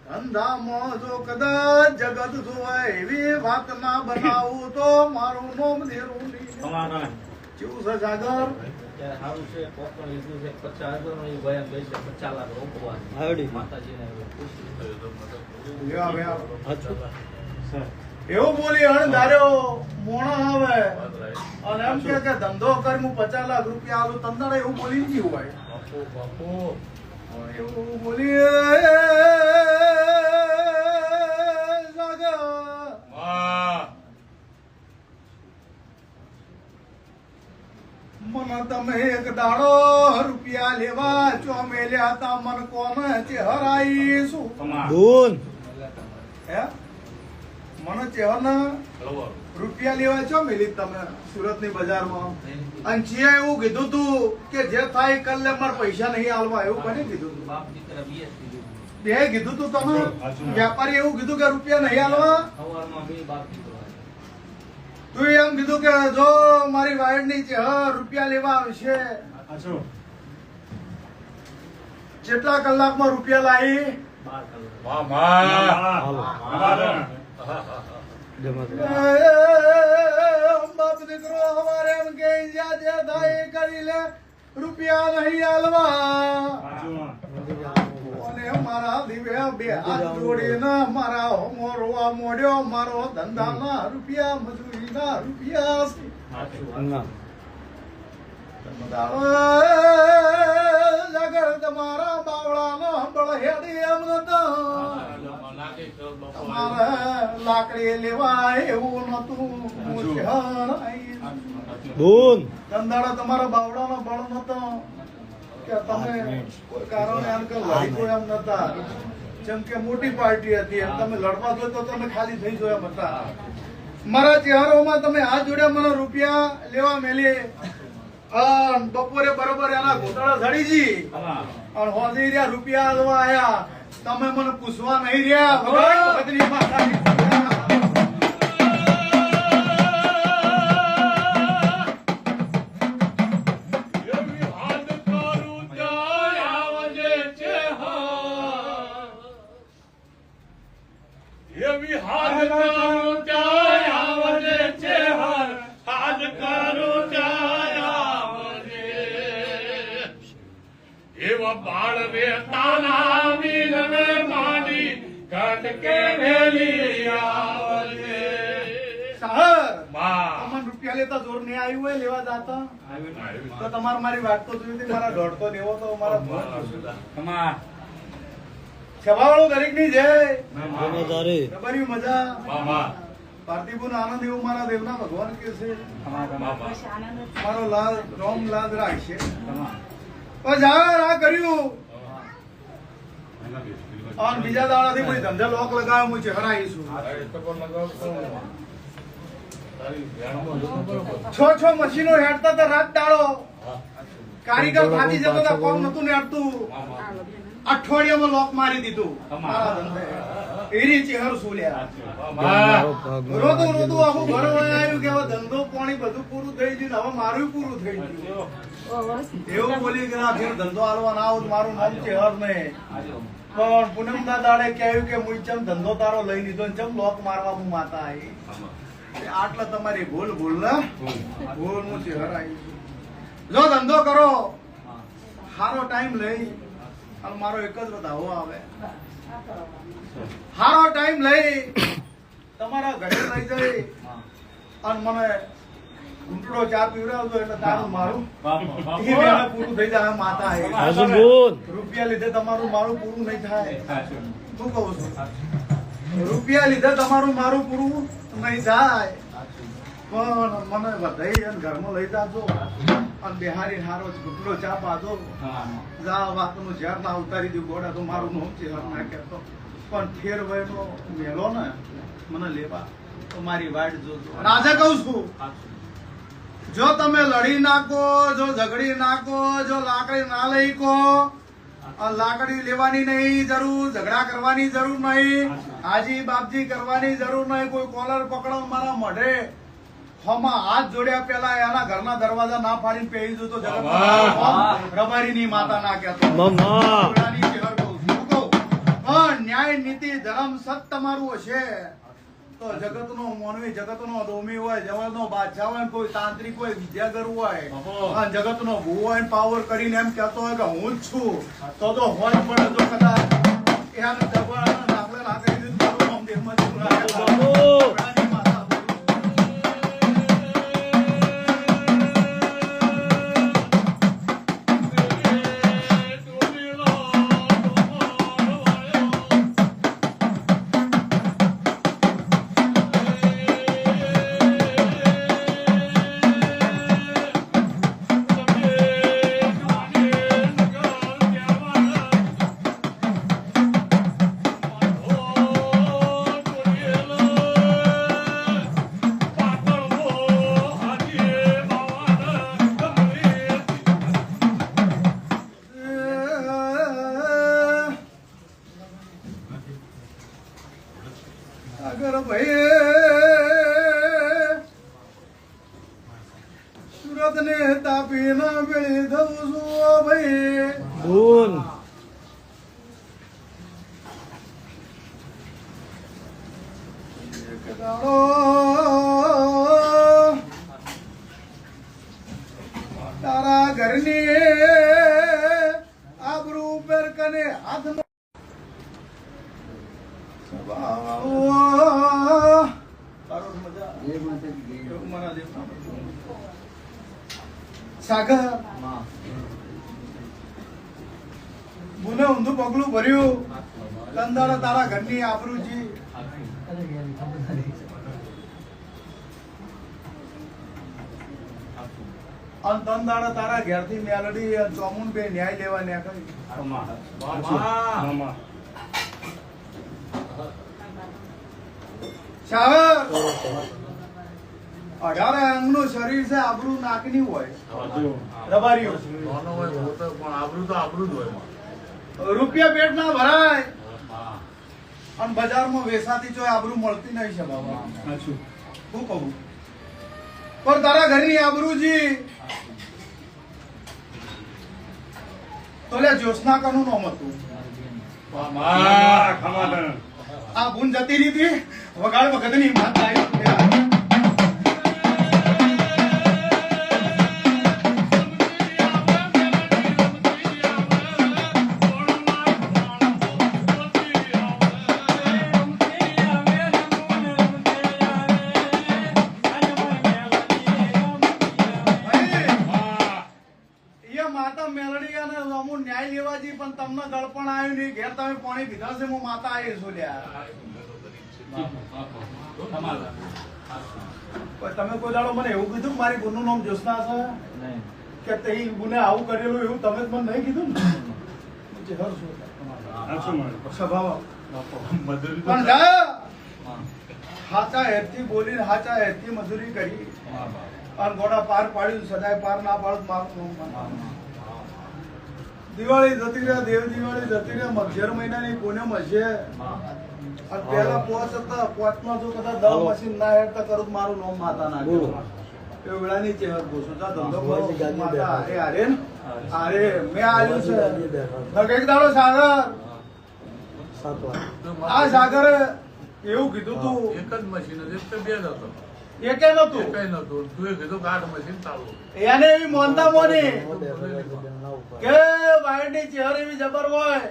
ધંધામાં જો કદાચ જગત જોવાય એવી વાત ના બનાવું તો મારું નોમ દેરું નહીં કેવું છે સાગર સારું છે પોપણ લીધું છે 50,000 નું વયા ગઈ છે 50 લાખ રોકવા આવડી માતાજીને એવું બોલી હણ ધાર્યો મોણા આવે અને એમ કે ધંધો કરી હું 50 લાખ રૂપિયા આલું તંદડે એવું બોલી ગયું હોય બાપુ એવું બોલી સાગર મને તમે એક દાડો રૂપિયા લેવા ચો મેલ્યા હતા મન કોને ચહેરાઈ શું બોન હે મને ચહેરના રૂપિયા લેવા ચો મેલી તમે સુરત ની બજારમાં અને છીએ એવું કીધું તું કે જે થાય કર લે મારે પૈસા નહીં આલવા એવું કોને કીધું તું બાપ દીકરા બીએસ કીધું બે કીધું તું તમે વેપારી એવું કીધું કે રૂપિયા નહીં આલવા સવારમાં બે બાપ દીકરો તું એમ કીધું કે જો મારી વાઈડ ની રૂપિયા લેવા આવશે કેટલા કલાકમાં રૂપિયા લાવી 12 કલાક બાપ દીકરો અમારે એમ કે જ્યાં જે થાય એ કરી લે રૂપિયા નહીં આલવા અને મારા દિવે બે હાથ જોડીને મારા હોમો રોવા મોડ્યો મારો ધંધાના રૂપિયા મજૂરીના રૂપિયા જગર તમારા બાવળાનો હંબળ હેડી એમ નતા તમારે લાકડી લેવા એવું નતું બોન ધંધાડો તમારા બાવળાનો બળ નતો કે તમે કોઈ કારણે એમ કે લડી કોઈ એમ નતા જેમ કે મોટી પાર્ટી હતી એમ તમે લડવા જો તો તમે ખાલી થઈ જોયા હતા મારા ચહેરોમાં તમે હાથ જોડ્યા મને રૂપિયા લેવા મેલી બપોરે બરોબર એના ઘોટાળા ધડીજી અને હોદી રહ્યા રૂપિયા આલવા આયા તમે મને પૂછવા નહીં રહ્યા ભગતની માતાજી બાળ રે તાના વીરને માડી કટકે વેલી આવજે સાહેબ માં અમન રૂપિયા લેતા જોર નહીં આવ્યું હોય લેવા જાતા તો તમારે મારી વાત તો જોઈ હતી મારા દોઢતો લેવો તો મારા છવાવાળો દરેક ની જય તારે ખબરી મજા મામા પાર્થિવનો આનંદ એવું મારા દેવના ભગવાન કે છે મારો લાલ રોમ લાદ રાખશે બસ આ કર્યું અને બીજા દાડાથી કોઈ ધંધે લોક લગાવ્યો હું ચહેરાઈશું છ મશીનો હેડતા હતા રાત દાડો કારીગર થાકી જતો હતા કોમ નતું હેડતું અઠવાડિયામાં લોક મારી દીધું મારા ધંધે. એની ચહેર શું લ્યા રોતું રોતું આખું ઘર આવ્યું કે હવે ધંધો પાણી બધું પૂરું થઈ ગયું ને હવે મારું પૂરું થઈ ગયું એવું બોલી કે ના ફેર ધંધો હાલવા ના આવું મારું નામ ચહેર નહીં. પણ પૂનમના દાડે કહ્યું કે હું ચમ ધંધો તારો લઈ લીધો ને ચમ લોક મારવા હું માતા આવી. આટલા તમારી ભૂલ ભૂલ ને ભૂલ હું ચહેર આવી. જો ધંધો કરો સારો ટાઈમ લઈ અને મારો એક જ વધાવો આવે. સારો ટાઈમ લઈ તમારા ઘરે લઈ જઈ અને મને ઘૂંટડો ચા પીવડાવજો એટલે તારું મારું એ વેળા પૂરું થઈ જાય. માતા હાજુ બોલ. રૂપિયા લીધે તમારું મારું પૂરું નહીં થાય. શું કહું છું? રૂપિયા લીધે તમારું મારું પૂરું નહીં થાય. પણ મને વધાઈ અને ઘરમાં લઈ જાજો અને બિહારી હારો ઘૂંટડો ચા પાજો. જા વાતનું ઝેર ના ઉતારી દઉં ગોડા તો મારું નામ ચહેર ના કહેતો. પણ ફેર વયનો મેલો ને મને લેવા તો મારી વાટ જોજો. અને આજે કહું છું જો તમે લડી નાખો, જો ઝઘડી નાખો, જો લાકડી ના લઈ કો, લાકડી લેવાની નહીં જરૂર, ઝઘડા કરવાની જરૂર નહીં, હાજી બાપજી કરવાની જરૂર નહીં. કોઈ કોલર પકડો મારા મોઢે હમા હાથ જોડ્યા પેલા એના ઘરના દરવાજા ના ફાડીને પહેરી જતો જગત રબારીની માતા ના કહેતો. પણ ન્યાય નીતિ ધર્મ સત તમારું હશે તો જગતનો મોનવી, જગતનો ડોમી હોય, જગતનો બાદશાહ હોય, કોઈ તાંત્રિક હોય, વિદ્યાગર હોય, જગતનો ભૂ હોય પાવર કરીને એમ કહેતો હોય કે હું જ છું તો હોય પડે તો કદાચ એના દબાણ દાખલે ના કરી દીધું તારું નામ દેહમાં જેવું રાખેલા. અગર ભાઈ સુરત ને તાપી ના બેળી દઉં છું ભાઈ. બોલ. એક દાડો તારા ઘરની આબરૂ ઉપર કને હાથ સાગર મને ઊંધું પગલું ભર્યું કંદાડા તારા ઘરની આબરૂજી અને તંદાડા તારા ઘેરથી મેલડી ચોમુન બે ન્યાય લેવા ન્યા કરી. શાહર 18 અંગનું શરીર છે, આબરૂ નાકની હોય રબારીઓ. રૂપિયા પેટ ના ભરાય અને બજારમાં વેસાતી જો આબરૂ મળતી નહીં છે બાબા. શું કહું? પણ તારા ઘરની આબરૂજી તો લે જ્યોત્સના કનું નામ હતું. આ ભૂન જતી રીતી વગાડ વખતની માતા આવી. માતા મેલડી અને અમુ ન્યાય લેવાજી પણ તમને ગળપણ આવ્યું નહીં. ઘેર તમે પાણી પીધા છે હું માતા આવી છું લ્યા. તમે કોઈ દાડો મને એવું કીધું મારી ગુનું નામ જ્યોત્સના છે કે તે ગુને આવું કરેલું એવું તમે જ મને નહીં કીધું ને. પણ જા હાચા હેતથી બોલીને હાચા હેતથી મજૂરી કરી અને ગોડા પાર પાડ્યું. સદાય પાર ના પાડું મારું દિવાળી જતી રહે, દેવ દિવાળી જતી રહે, મગજર મહિનાની પૂનમ હશે. અને પેલા પોચ હતા, પોચમાં જો કદાચ 10 મશીન ના હેડતા કરું તો મારું નામ માતા ના બોલો. એ વેળાની ચહેર પૂછો જા ધંધો કરો માતા અરે અરે ને અરે મેં આવ્યું છે કઈક દાડો સાગર 7 વાગે. આ સાગર એવું કીધું તું એક જ મશીન હતું, એક તો બે જ હતો. એકે નતું એકય નહોતું. તું એ કીધું કે 8 મશીન ચાલુ. એને એવી મોનતા મોની ના ઉપર. કે વાયરની ચહેર એવી જબર હોય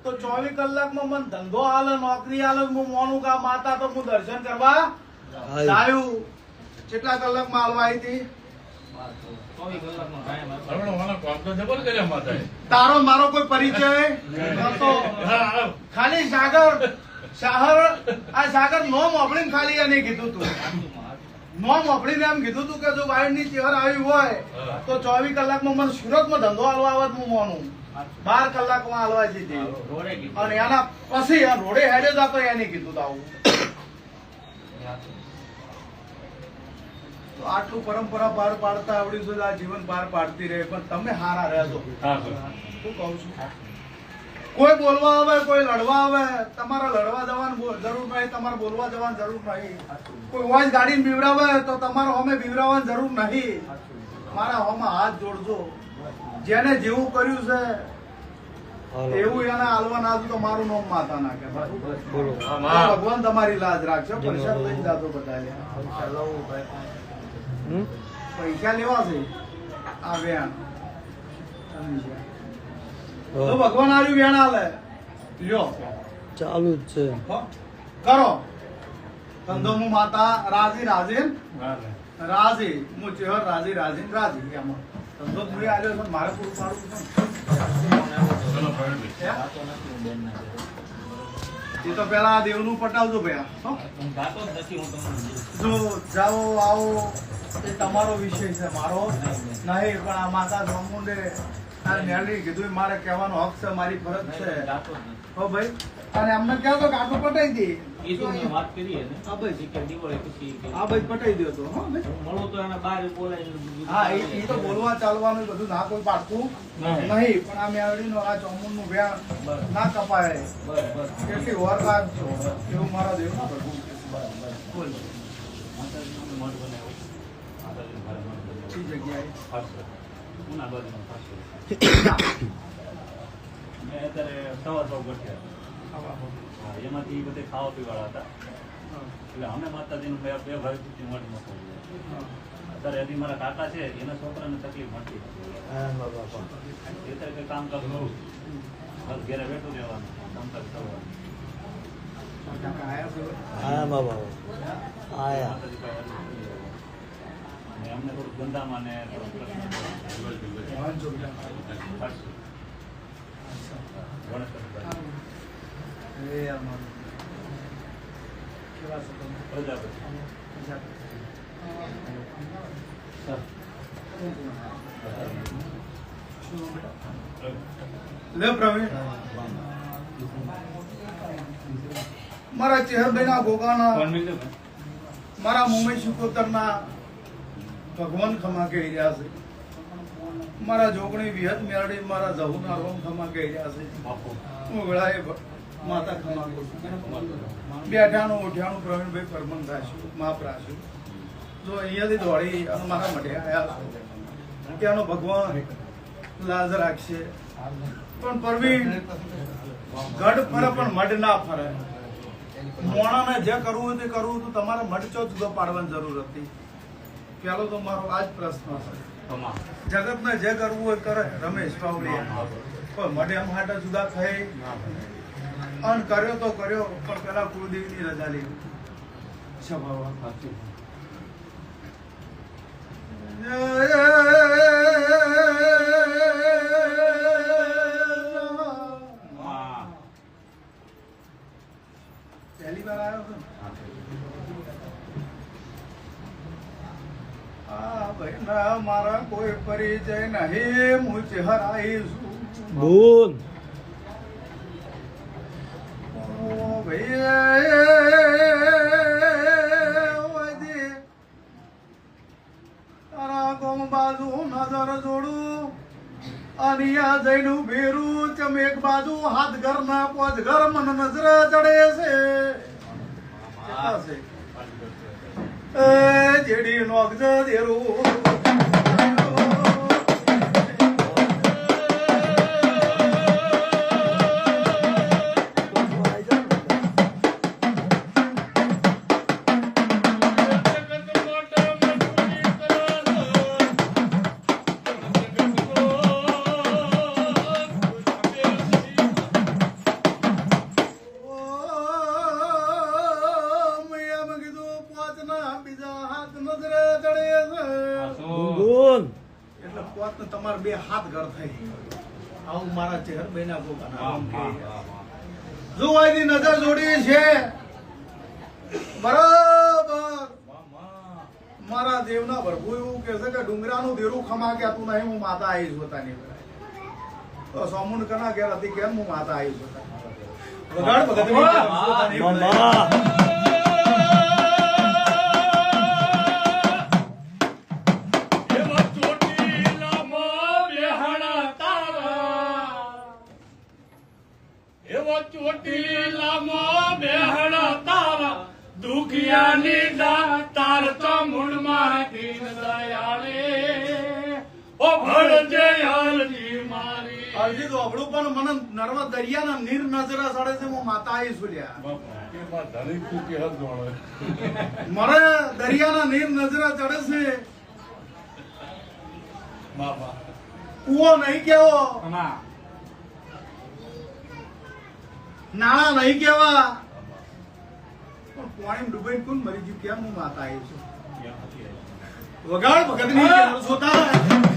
તો 24 કલાકમાં મને ધંધો હાલે નોકરી હાલે હું મોનું કા માતા તો હું દર્શન કરવા આવ્યું. કેટલા કલાકમાં હાલવા આવી હતી? 24 કલાકમાં કાયમ હતો. હમણાં મને કામ તો જબર કર્યા માતાએ. તારો મારો કોઈ પરિચય નતો. હા, ખાલી સાગર આ સાગર નોમ ઓપડીને ખાલી એને કીધું તું નોમ ઓપડીને એમ કીધું તું કે જો વાયરની ચહેર આવી હોય તો 24 કલાકમાં મને સુરતમાં ધંધો હાલવા આવત હું મોનું 12 કલાકમાં હાલવા જીધી. રોડે કીધું. અને એના પછી આ રોડે હેડે જતો એને કીધું તું આવું. તો આટલું પરંપરા પાર પાડતા આવડી છે આ જીવન પાર પાડતી રહે પણ તમે હારા રહેજો. શું કહું છું? કોઈ બોલવા આવે, કોઈ લડવા આવે, તમારે લડવા જવાની જરૂર નહીં, તમારે બોલવા જવાની જરૂર નહીં. કોઈ વોઇસ ગાડીને બીવડાવે તો તમારે હોમે બીવડાવવાની જરૂર નહીં. મારા હોમાં હાથ જોડજો. જેને જેવું કર્યું છે એવું એને હાલવા ના તો મારું નામ માતા ના કે બોલો. ભગવાન તમારી લાજ રાખશે. પૈસા લઈને જાતો બધા હમ? પૈસા લેવા છે આ વેણ તો ભગવાન આવ્યું વેણ હાલે લ્યો ચાલુ જ છે. હો, કરો ધંધો હું માતા રાજી રાજી રાજી હું ચેહર રાજી રાજી રાજી એમાં ધંધો પૂરી આવ્યો છે મારે પૂરું પાડવું છે. એ તો પેલા આ દેવનું પટાવજો ભૈયા. હો? હું ગાતો જ નથી, હું તમને જો જાઓ આવો એ તમારો વિષય છે, મારો નહીં. પણ આ માતા ચામુંડે આ નેલી કીધું મારે કહેવાનો હક છે, મારી ફરજ છે. ગાતો જ નથી. હો ભાઈ અને અમને કહો તો આટલું પટાઈ દે. એ તો મેં વાત કરી હે ને. હા ભાઈ. જી કે દિવાળી પછી કે હા ભાઈ પટાઈ દો તો. હા ભાઈ. હું મળું તો એને બહાર બોલાવીને બધું હા એ તો બોલવા ચાલવાનું બધું ના કોઈ પાડતું નહીં. પણ આ મેળવીનો આ ચામુંડનું વ્યાણ ના કપાય. બસ બસ કેટલી વાર રાખજો એવું મારા દેવનું પ્રભુ કહે છે. બોલ માતાજીનું મઠ બનાવ્યો. માતાજીનું ઘર મઠ બનાવ્યો. કઈ જગ્યાએ ખાસ ઉના બાજુમાં ખાસ મેં અત્યારે સવા ગઠિયા. હા, એમાંથી બધે ખાવા પીવાળા હતા. એટલે અમે માતાજીનું બે ભાઈ સુધી મઠ મોકલ્યું. અત્યારે હજી મારા કાકા છે એના છોકરાને તકલીફ મળતી હા બાપા. અત્યારે કંઈ કામ કરવું બસ ઘરે બેઠું રહેવાનું કામકાજ કરવાનું. કાકા આયા છે? આયા બાબા. આયા. માતાજી પાસે હજી નથી રહેવાનું. અને અમને થોડુંક ધંધામાં ને થોડુંક પ્રશ્ન વાંચો બેટા. ખાસ ગણેશ એ અમારું કેવા છો તમે? પ્રજાપતિ લે પ્રવીણ મારા ચેહરભાઈના ગોગાના મારા મુંબઈ શિકોતરના ભગવાન ખમા કહી રહ્યા છે. મારા જોગણી વિહત મેરડી મારા જહુના રોમ ખમા કહી રહ્યા છે. હું વેળાએ માતા ખમા કહું છું. બેઠાનું ઉઠ્યાનું પ્રવીણભાઈ પરમન રાખ્યું માપ રાખ્યું. જો અહીંયાથી દોડી અને મારા મઢે આવ્યા છે ત્યાંનો ભગવાન લાજ રાખશે. પણ પ્રવીણ ગઢ ફરે પણ મઢ ના ફરે. મોણાને જે કરવું હોય તે કરવું હતું, તમારે મઢ ચો જુદો પાડવાની જરૂર હતી. પેલો તો મારો આ જ પ્રશ્ન છે. જગતને જે કરવું હોય કરે રમેશ પાવડિયા, પણ મઢે માટે જુદા થઈ અને કર્યો તો કર્યો પણ પેલા કુળદેવીની રજા લેવી સ્વભાવ. પહેલી વાર આવ્યો છો ને? આ ભાઈ ના મારા કોઈ પરિચય નહીં, હું ચહેરાઈ છું. બોલ. ઓ ભાઈ તારા ગોમ બાજુ નજર જોડું અને આ જઈનું ભેરું ચમ એક બાજુ હાથ ઘર ના પોચ ઘર મન નજર ચડે છે કેટલા છે? એ જેડી નોકજ દેરું તમારે બે હાથ ઘર થઈ આવું મારા ચહેર બેના ગોગાના જો આની નજર જોડી છે બરાબર મારા દેવના ભરભુ એવું કે છે કે ડુંગરાનું દેરું ખમા કે તું નહીં હું માતા આવીશ પોતાની તો સોમુંડ કના ઘેર હતી કેમ હું માતા આવીશ વગાડ ભગત ચોટીલામાં બેહણા તારા દુખિયાની તાર તો મૂળમાં દીન દયાળે ઓ ભળજે અરજી મારી અરજી તો અબળું પણ મને નર્મદ દરિયાના નીર નજરા સડે છે હું માતા આવી છું લ્યા મને દરિયાના નીર નજરા ચડે છે કુવો નહીં કેવો નાણા નહીં કેવા પણ પાણી ડૂબાઈ કોણ મરી ગયું કેમ હું માતા આવી છું વગાડ ભગતની જોતા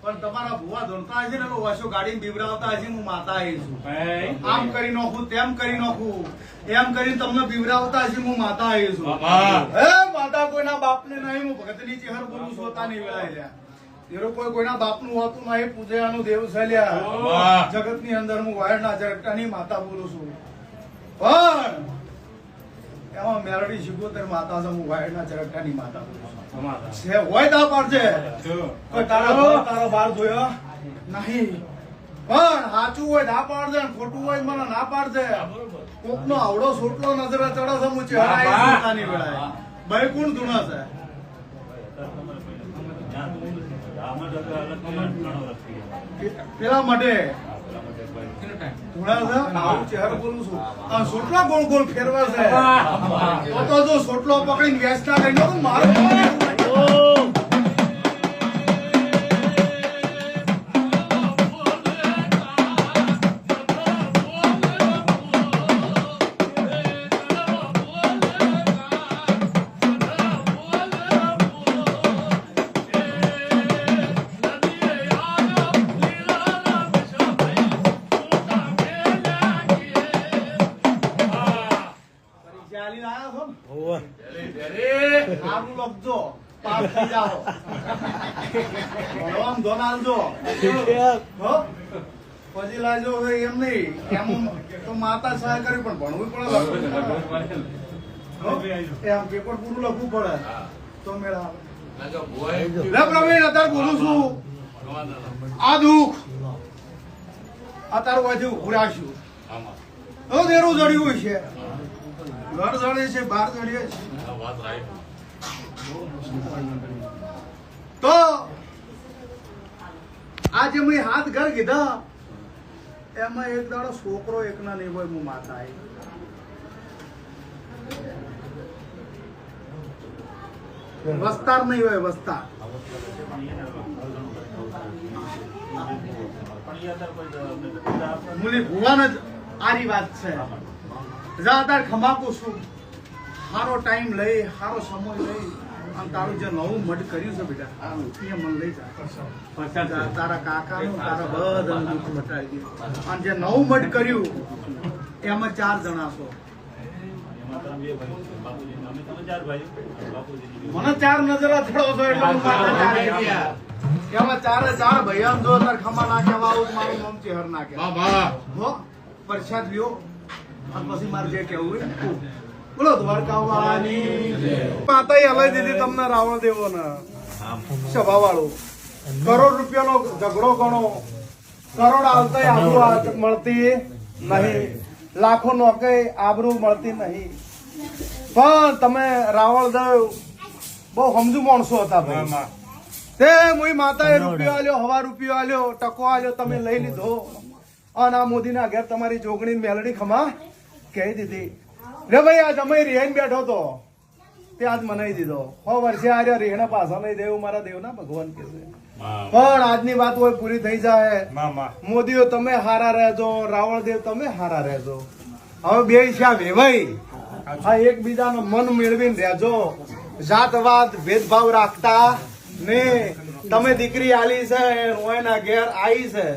પણ તમારા ભુવા ધોળતા હશે ને વાસો ગાડી બીવરાવતા હશે હું માતા આવી છું આમ કરી નાખું તેમ કરી નાખું એમ કરીને તમને બીવરાવતા હશે હું માતા આવી છું હે માતા કોઈના બાપને નહીં હું ભગતની ચહેર બોલું છું પોતાની વેળાએ તેરો કોઈના બાપનું હોતું નહીં પૂજ્યાનું દેવ છે લ્યા જગતની અંદર હું વાયરના જગટાની માતા બોલું છું પણ એમાં મેરડી શિકોતર માતા છે હું વાયરના જગટાની માતા બોલું છું છે હોય તા પાડજે કોઈ તારો બાર જોયો નહીં પણ સાચું હોય ના પાડજે ખોટું હોય મને ના પાડજે કોકનો આવડો સોટલો નજરે ચડે છે હું ચહેરા પોતાની વેળાએ ભાઈ કોણ ધૂણા છે પેલા માટે ધૂણા છે આવું ચહેર બોલું છું આ સોટલા ગોળ ગોળ ફેરવા છે તો જો સોટલો પકડીને વેચતા લઈ લો મારો સારું લખજો પાસ થઈ જાઓ ભણવામાં ધોન આલજો પછી લાજો એમ નહીં એમ તો માતા સહાય કરી પણ ભણવું પડે એમ પેપર પૂરું લખવું પડે તો મેળા પ્રવીણ અત્યારે બોલું છું આ દુઃખ અત્યારે વાંચી ઉભરાશું તો દેરું જડ્યું છે ઘર જડે છે બહાર જડીએ છે તો આજે મેં હાથ ઘર કીધા એમાં એક દાડો છોકરો એકના નહીં હોય હું માતા આવી વસ્તાર નહીં હોય વસ્તાર. મુલી ભુવન જ આરી વાત છે. જાદાર ખમાકું છું, સારો ટાઈમ લઈ, સારો સમય લઈ અને તારું જે નવું મઢ કર્યું છે બેટા એ મને લઈ જા. તારા કાકાનું તારા બધાનું દુઃખ મટાડી દે. અને જે નવું મઢ કર્યું એમાં 4 જણા છો. મને 4 નજર અથડો છો એટલે હું માત્ર 4 કીધા. એમાં 4 ભાઈ આમ જો તાર ખમા ના કહેવા આવું મારું નામ ચેહર ના કહેવા. હો પ્રસાદ લ્યો અને પછી મારે જે કહેવું હોય ને બોલો. દ્વારકા વાળાની માતાએ હલાઈ દીધી તમને રાવણ દેવો ને સભા વાળું. કરોડ રૂપિયાનો ઝઘડો ગણો, કરોડ આવતા આબરૂ મળતી નહીં, લાખો નોકે આબરૂ મળતી નહીં. પણ તમે રાવણ દેવ બહુ સમજુ માણસો હતા ભાઈ. તે મુઈ માતાએ રૂપિયો આલ્યો, હવા રૂપિયો આલ્યો, ટકો આલ્યો, તમે લઈ લીધો. અને આ મોદીના ઘેર તમારી જોગણી મેલડી ખમા કહી દીધી રે ભાઈ આજ અમે રેહીને બેઠો તો તે આજ મનાઈ દીધો. 100 વર્ષે આર્યા રેહણા પાછા નહીં દેવું મારા દેવના ભગવાન કે છે. પણ આજની વાત હોય પૂરી થઈ જાય. મોદીઓ તમે હારા રહેજો, રાવણ દેવ તમે હારા રહેજો. હવે બે શા વેવાઈ આ એકબીજાનું મન મેળવીને રહેજો. જાતવાદ ભેદભાવ રાખતા ને તમે દીકરી આલી છે ઓયના ઘેર આવી છે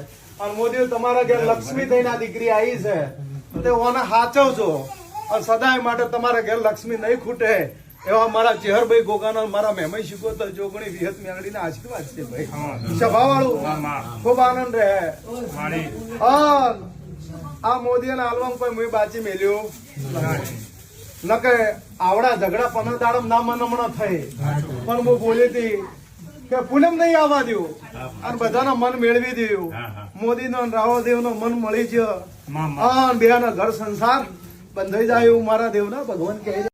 અને મોદી તમારા ઘેર લક્ષ્મી થઈને આ દીકરી આવી છે તે ઓને હાચવજો અને સદાય માટે તમારા ઘેર લક્ષ્મી નહીં ખૂટે એવા મારા ચેહરભાઈ ગોગાના મારા મહેમાન શીખોતર જોગણી વિહત મેળવીના આશીર્વાદ છે ભાઈ. સભા વાળું ખૂબ આનંદ રહે. આ મોદી અને આલવામ કોઈ મુઈ બાચી મેલ્યો નકે આવડા ઝઘડા 15 દાડમ ના મનમણો થઈ. પણ હું બોલી હતી કે પૂનમ નહીં આવવા દઉં અને બધાના મન મેળવી દઉં. મોદી નો રાવળ દેવ નો મન મળી ગયો અને બે ના ઘર સંસાર બંધાઈ જાય એવું મારા દેવના ભગવાન કહે છે.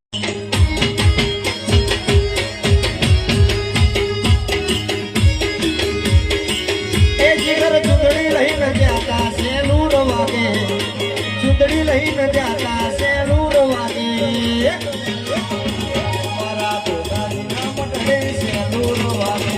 ચૂંટણી લઈને જાતા છે નૂર વાગે મારા પોતાના મટડે છે નૂર વાગે.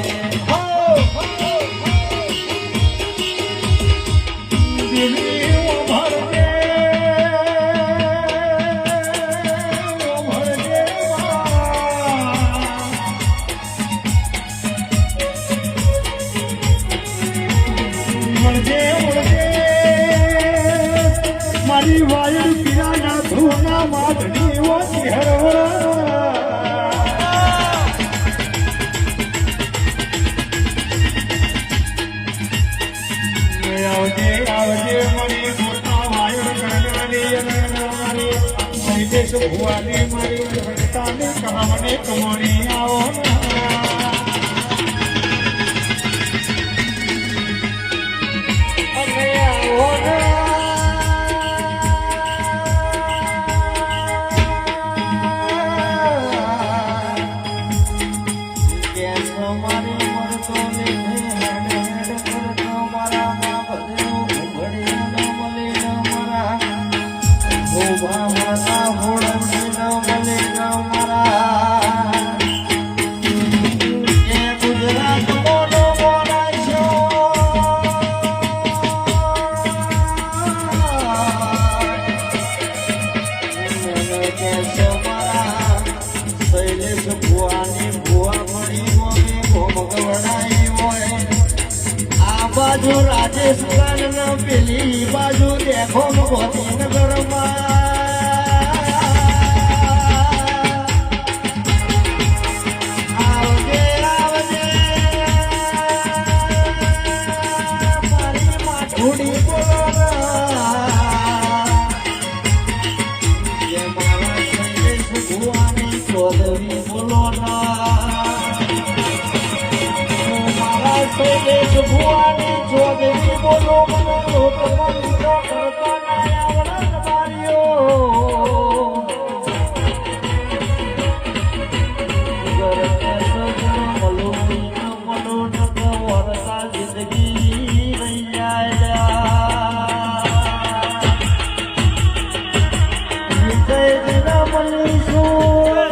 મારી વાયર પીરાના ધોના માધડી વાસી હરવરા આવજે આવજે મારી મોટા વાયર કરવાની મારી દેશ ભુવાની મારી ભક્તાને કમાવને કમોણી આવો અને આવો બાજુ રાજસ્થાન ના પેલી બાજુ દેખો ગોધીનગરમાં આવજે આવજે મારી માઠુડી બોલો મારા સંદેશ ભુવાની ચૌધરી બોલો સંદેશ ભુવાની ચૌધરી બોલો મને લોકમાં લીધો કરતા ના આવડત માર્યો મલો નક વરસા જિંદગી રહી જાય મળીશું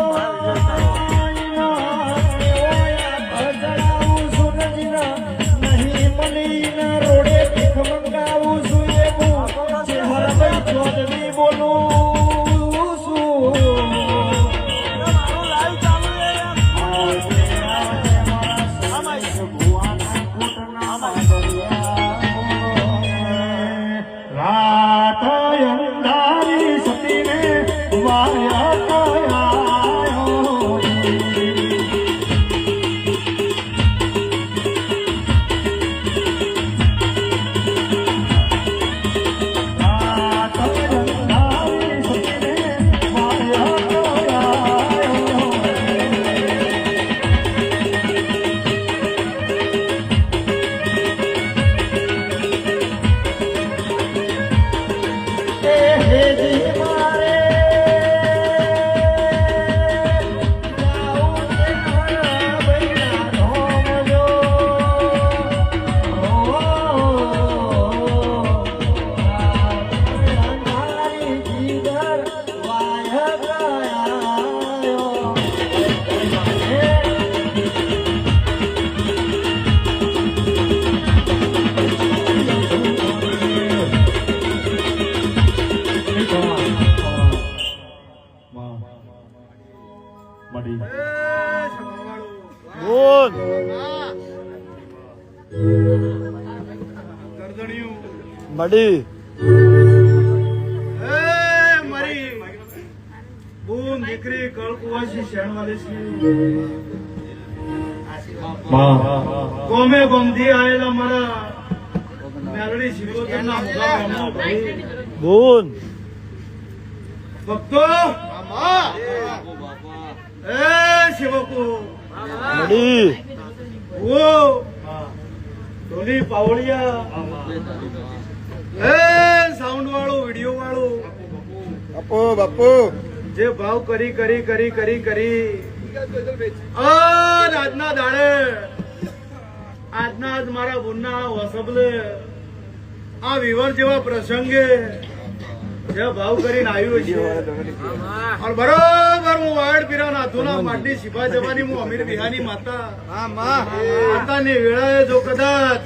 બોલ ગરદણિયું મડી એ મારી બૂન દીકરી કળકુવાસી શેણવાલી ગોમે ગોમથી આયેલા મારા મેલડી શિવોતરના મુખા ગામનો ભાઈ બોલ ભક્તો એ શિવકુ મડી ઓ ઢોલી પાવળિયા એ સાઉન્ડ વાળો વિડિયો વાળો બાપુ બાપુ જે ભાવ કરી કરી કરી કરી કરી આજના દાડે આજના જ મારા બુનના વસબલે આ વિવર જેવા પ્રસંગે જે ભાવ કરીને આવ્યું છે અને બરોબર હું વાડ પીરા નાથુના માટી સિભા જવાની હું અમીર બિહાની માતા માતાની વેળાએ જો કદાચ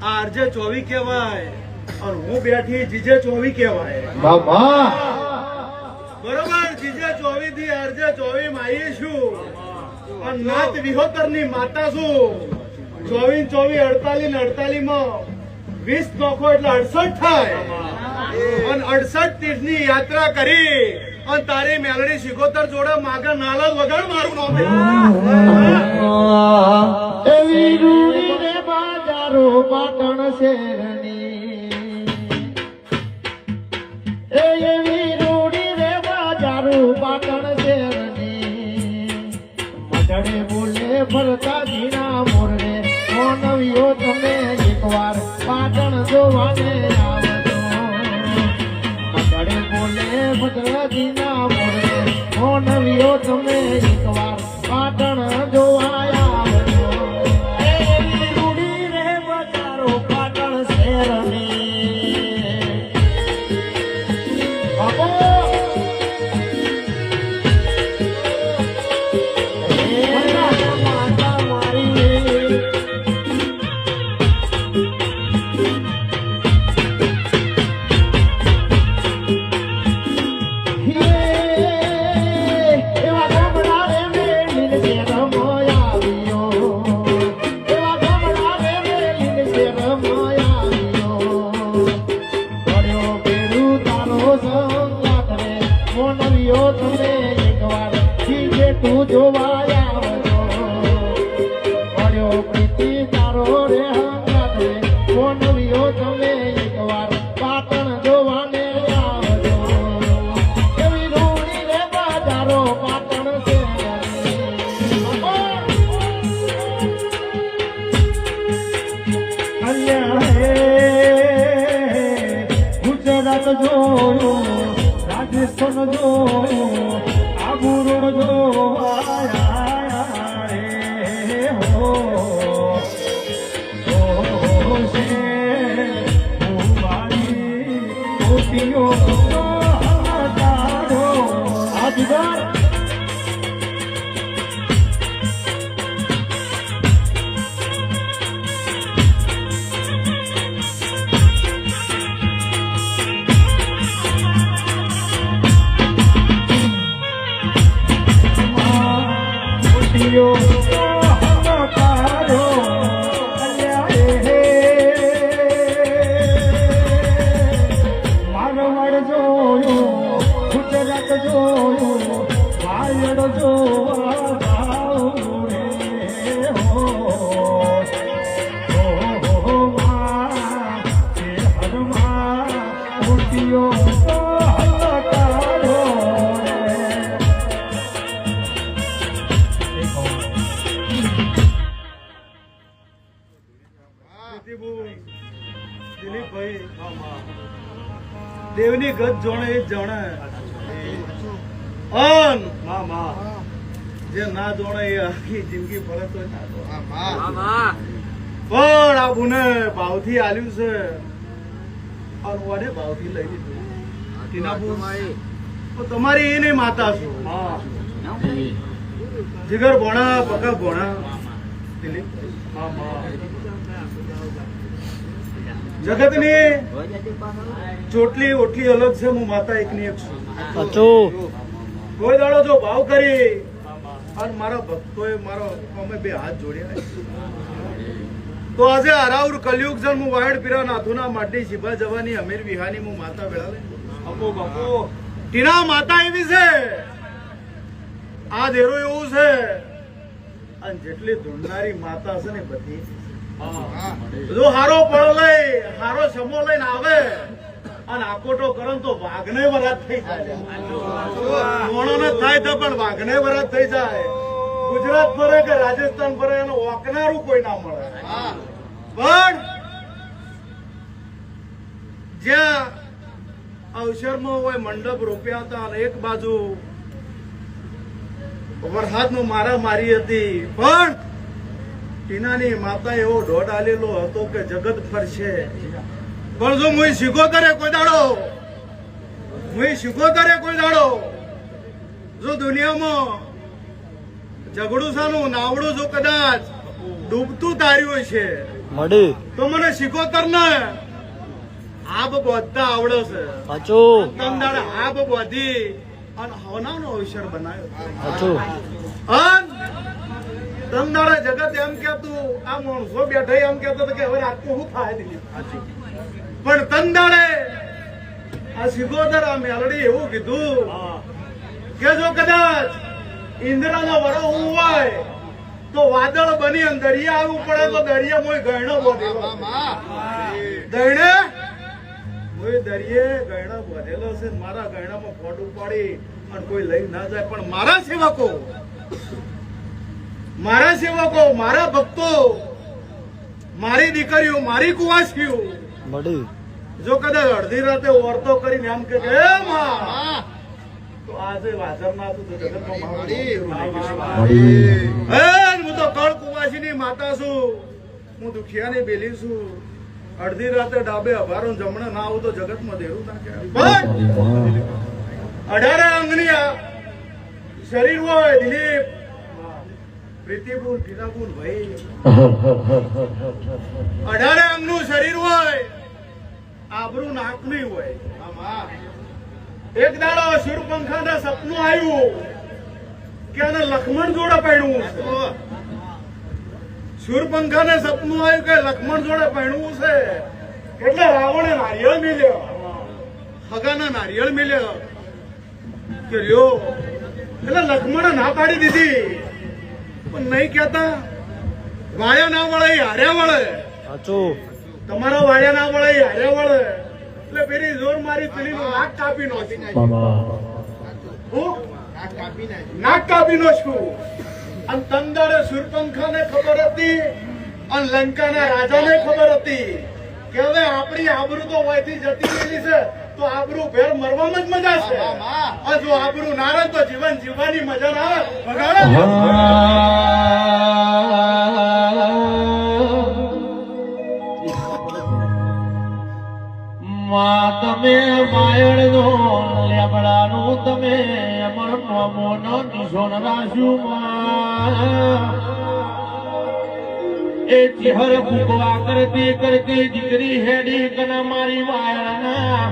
આ આરજે 24 કહેવાય અને હું બેઠી જીજે 24 કહેવાય બરોબર જીજે 24 થી આરજે 24 માં આવી છું અને નાત વિહોતરની માતા છું 24 48 માં 20 નોખો એટલે 68 થાય અને 68 તીર્થની યાત્રા કરી અને તારી મેલડી શિકોતર જોડે માગા નાલા વગર મારું નામ એવી રૂડી રે બાજારો પાટણ શેરની એવી રૂડી રે બાજારો પાટણ શેરની મઢડે બોલે ભરતા જીના મોરને મોનવીઓ તમે એકવાર પાટણ જોવાને આવજો મઢડે બોલે ભરતા જીના મોરને મોનવીઓ તમે એકવાર પાટણ જોવા આવજો એવી રૂડી રે બજારો પાટણ શહેરની બાપો માતા મારી એવા ગામડા રે મેલીને શેરમો આવ્યો એવા ગામડા રે મેલીને શેરમો આવ્યો પડ્યો પેલું તારો સંગાત રે મોનવીઓ તમે એકવાર જીજે તું જોવા આવજો પડ્યો પ્રીતિ તારો રે સંગાત રે મોનવીઓ તમે એકવાર પાટણ જોવાને આવજો એવી રૂડી રે બાજારો પાટણ ગુજરાત જોયું રાજસ્થાન જોયું આબુ રોડ જોયા રે હો મારવાડ જોયું ગુજરાત જોયું વાયડ જોવા જાઉં રે હો માં તે હરમાં મોતીઓ હલકારો દિલીપભાઈ દેવની ગત જોણે એ જ જાણે અન જે ના જોણે એ આખી જિંદગી ફરે તો ના જોણે. પણ આ બુને ભાવથી આલ્યું છે અને વડે ભાવથી લઈ લીધું ટીનાબુ તો તમારી એની માતા છું જીગર ભોણા પકા ભોણા દિલીપભાઈ જગતની ચોટલી ઓટલી અલગ છે હું માતા એકની એક છું કોઈ દાડો જો ભાવ કરી અને મારા ભક્તોએ અમે બે હાથ જોડ્યા. તો આજે હરાઉર કલયુગ જન હું વાયડ પીરા નાથુના માટી શિભા જવાની અમીર વિહાની હું માતા વેળા લઈ આપો બાપો ટીના માતા એવી છે, આ દેરો એવું છે, અને જેટલી ધૂળનારી માતા છે ને બધી જો હારો પળ લઈ હારો સમો લઈને આવે અને આકોટો કરે તો વાઘને વરાત થઈ જાય, મોણો થાય તો પણ વાઘને વરાત થઈ જાય. ગુજરાત ફરે કે રાજસ્થાન ફરે એનો ઓકનારું કોઈ ના મળે. પણ જ્યાં અવસરમાં હોય મંડપ રોપ્યા હતા અને એક બાજુ વરસાદનું મારામારી હતી, પણ ટીનાની માતા એવો દોઢ આલેલો હતો કે જગત ફરશે. પણ જો મુઈ શીખોતરે કોઈ દાડો જો દુનિયામાં ઝઘડું સાનું નાવડું જો કદાચ ડૂબતું તાર્યું છે તો મને શીખોતર ને આબ બધા આવડે છે. તંદાડે આબ બધી અને હવનાનો અવસર બનાવ્યો. તંદાડે જગત એમ કેતું આ માણસો બેઠા એમ કેતો કે હવે આટલું શું થાય દીધી, પણ તંદાડે આ શીખોતર આ મેલડી એવું કીધું કે જો કદાચ ઇન્દ્રના વરો હું હોય તો વાદળ બની અને દરિયા આવવું પડે તો દરિયા મોય ગયણો બોધેલો દરિયે ગયણો બોધેલો છે. મારા ગયણામાં ફોટું પાડી અને કોઈ લઈ ના જાય. પણ મારા સેવકો મારા ભક્તો મારી દીકરીઓ મારી કુવાસીઓ જો કદાચ અડધી રાતે ઓરતો કરીને એમ કે તો આજે હાજર ના હતું તો જગતમાં હું તો કળ કુવાસીની માતા છું, હું દુખિયાની બેલી છું. અડધી રાતે ડાબે અભારો જમણે ના આવું તો જગતમાં દેરું ના કહેવાય. 18 અંગની શરીર હોય દિલીપ પ્રીતિબુન ટીનાબુન ભાઈ 18 અંગનું શરીર હોય, આબરૂ નાકની હોય. એક દાડો શૂરપંખાને સપનું આવ્યું કે આને લક્ષ્મણ જોડે પરણવું છે. શૂરપંખાને સપનું આવ્યું કે લક્ષ્મણ જોડે પરણવું છે એટલે રાવણે નારિયેળ મિલ્યો, હગાના નારિયેળ મિલ્યો કે લ્યો. એટલે લક્ષ્મણે ના પાડી દીધી, પણ નહીં કેતા વાળ્યા ના વળે હાર્યા વળે. તમારા વાળ્યા ના વળે હાર્યા વળે એટલે પેલી જોર મારી પેલી નાક કાપી નાખ્યું. અને તંદાડે શૂરપંખાને ખબર હતી અને લંકાના રાજાને ખબર હતી કે હવે આપણી આબરૂ તો વયથી જતી રહેલી છે તો આબરૂ ભેર મરવામાં જ મજા છે. અને જો આબરૂ ના રહે તો જીવન જીવવાની મજા ના આવે. વગાડો તમે માયણ નો લેબડા નું તમે અમર મોમો નો નિશોન રાશ્યું એ ચિહર ફૂકવા કરતી કરતી દીકરી હેડી કના મારી વાયણા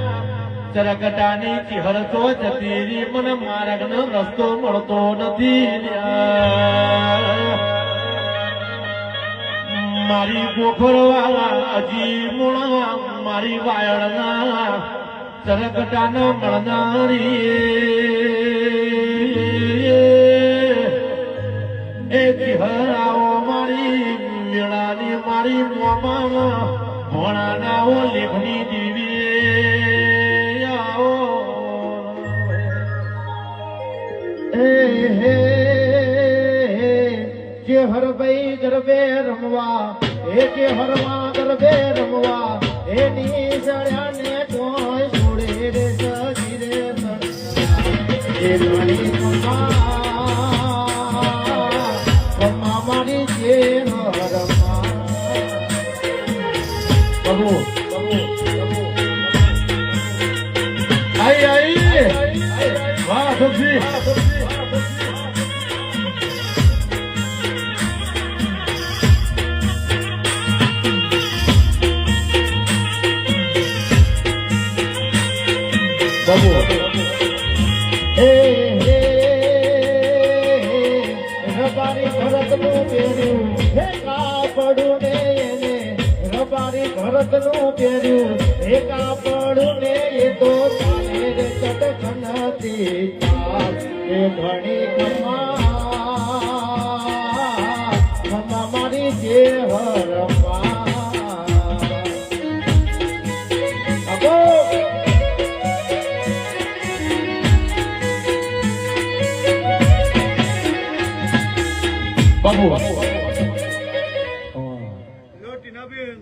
ચરકટાની ચિહર તો જતી રી મને માર્ગ નો રસ્તો મળતો નથી. મારી ગોખરવાળા હજી મુણા મારી વાયણના ચરકટાના મળનારી એ ચિહરાઓ મારી મેળાની મારી મોમાં ભોણાનાઓ લેખની દીવી આવો જે હરભાઈ ગરબે રમવા એ જે હરમાં ગરબે રમવા એની સળ્યાને કોઈ છોડે રે સજી રે એ મારી મમ્મા મારી જે હરમાં બબુ આઈ આઈ વાહ સબ્જી ભરતનું પહેર્યું હે કાપડું ને એને રબારી ભરતનું પહેર્યું હે કાપડું ને એ તો ચાલે રે ચટખનથી ચાલ એ ઘણી ખમા મારી જે હરમા બાબુ લો ટીનાબેન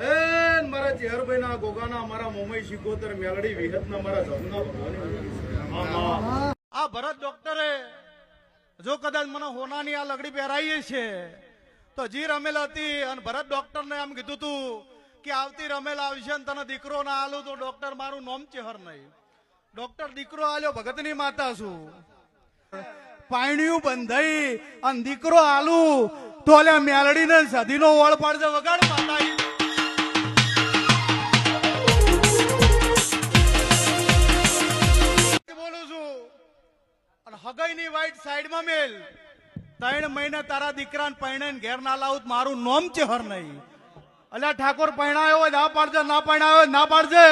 એન મારા ચેહરભાઈ ના ગોગાના મારા મોમઈ શિકોતર મેલડી વિહતના મારા જમના ભગવાન આ ભરત ડોક્ટરે જો કદાચ મને હોનાની આ લગડી પહેરાઈ છે તો જી રમેલ હતી અને ભરત ડોક્ટરને એમ કીધું તું કે આવતી રમેલ આવશે ને તને દીકરો ના આલું તો ડોક્ટર મારું નોમ ચેહર નહીં ડોક્ટર દીકરો આલ્યો ભગતની માતા છું પાયણિયું બંધાઈ અને દીકરો આલુ તો અલ્યા મેલડીને સધીનો વળ પાડશે વગાડ માતા બોલું છું અને હગાઈની વાઈટ સાઈડમાં મેલ 3 મહિના તારા દીકરાને પૈણાઈને ઘેર ના લાવું મારું નોમ ચેહર નહીં અલ્યા ઠાકોર પૈણાયો હોય ના પાડજે ના પૈણાયો હોય ના પાડજે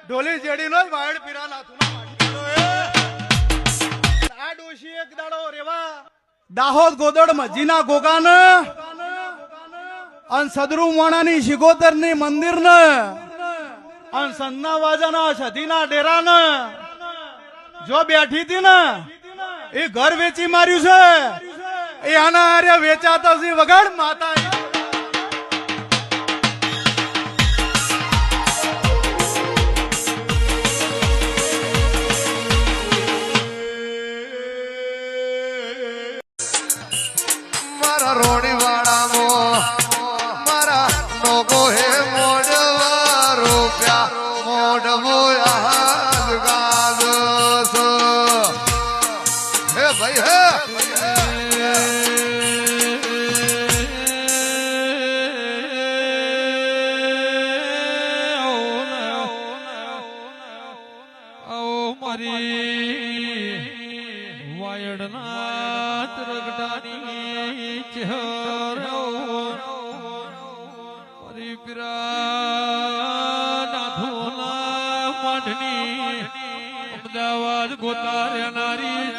ઢોલી જેડીનો જ વાયડ પીરા નાથુના આ ડોશી એક દાડો રેવા દાહોદ ગોદડ મજીના ગોગાન અન સદરુ મોણાની શિગોતર ની મંદિર ને અન સન્ના વાજાના સધીના ડેરા ને જો બેઠી હતી ને એ ઘર વેચી માર્યું છે એ આના હારે વેચાતા છે વગાડ માતા રોડી વાળા મારા નોગો હે મોડવા રૂપિયા મોડવો હે ભાઈ હે અમદાવાદ ગોતારે નારી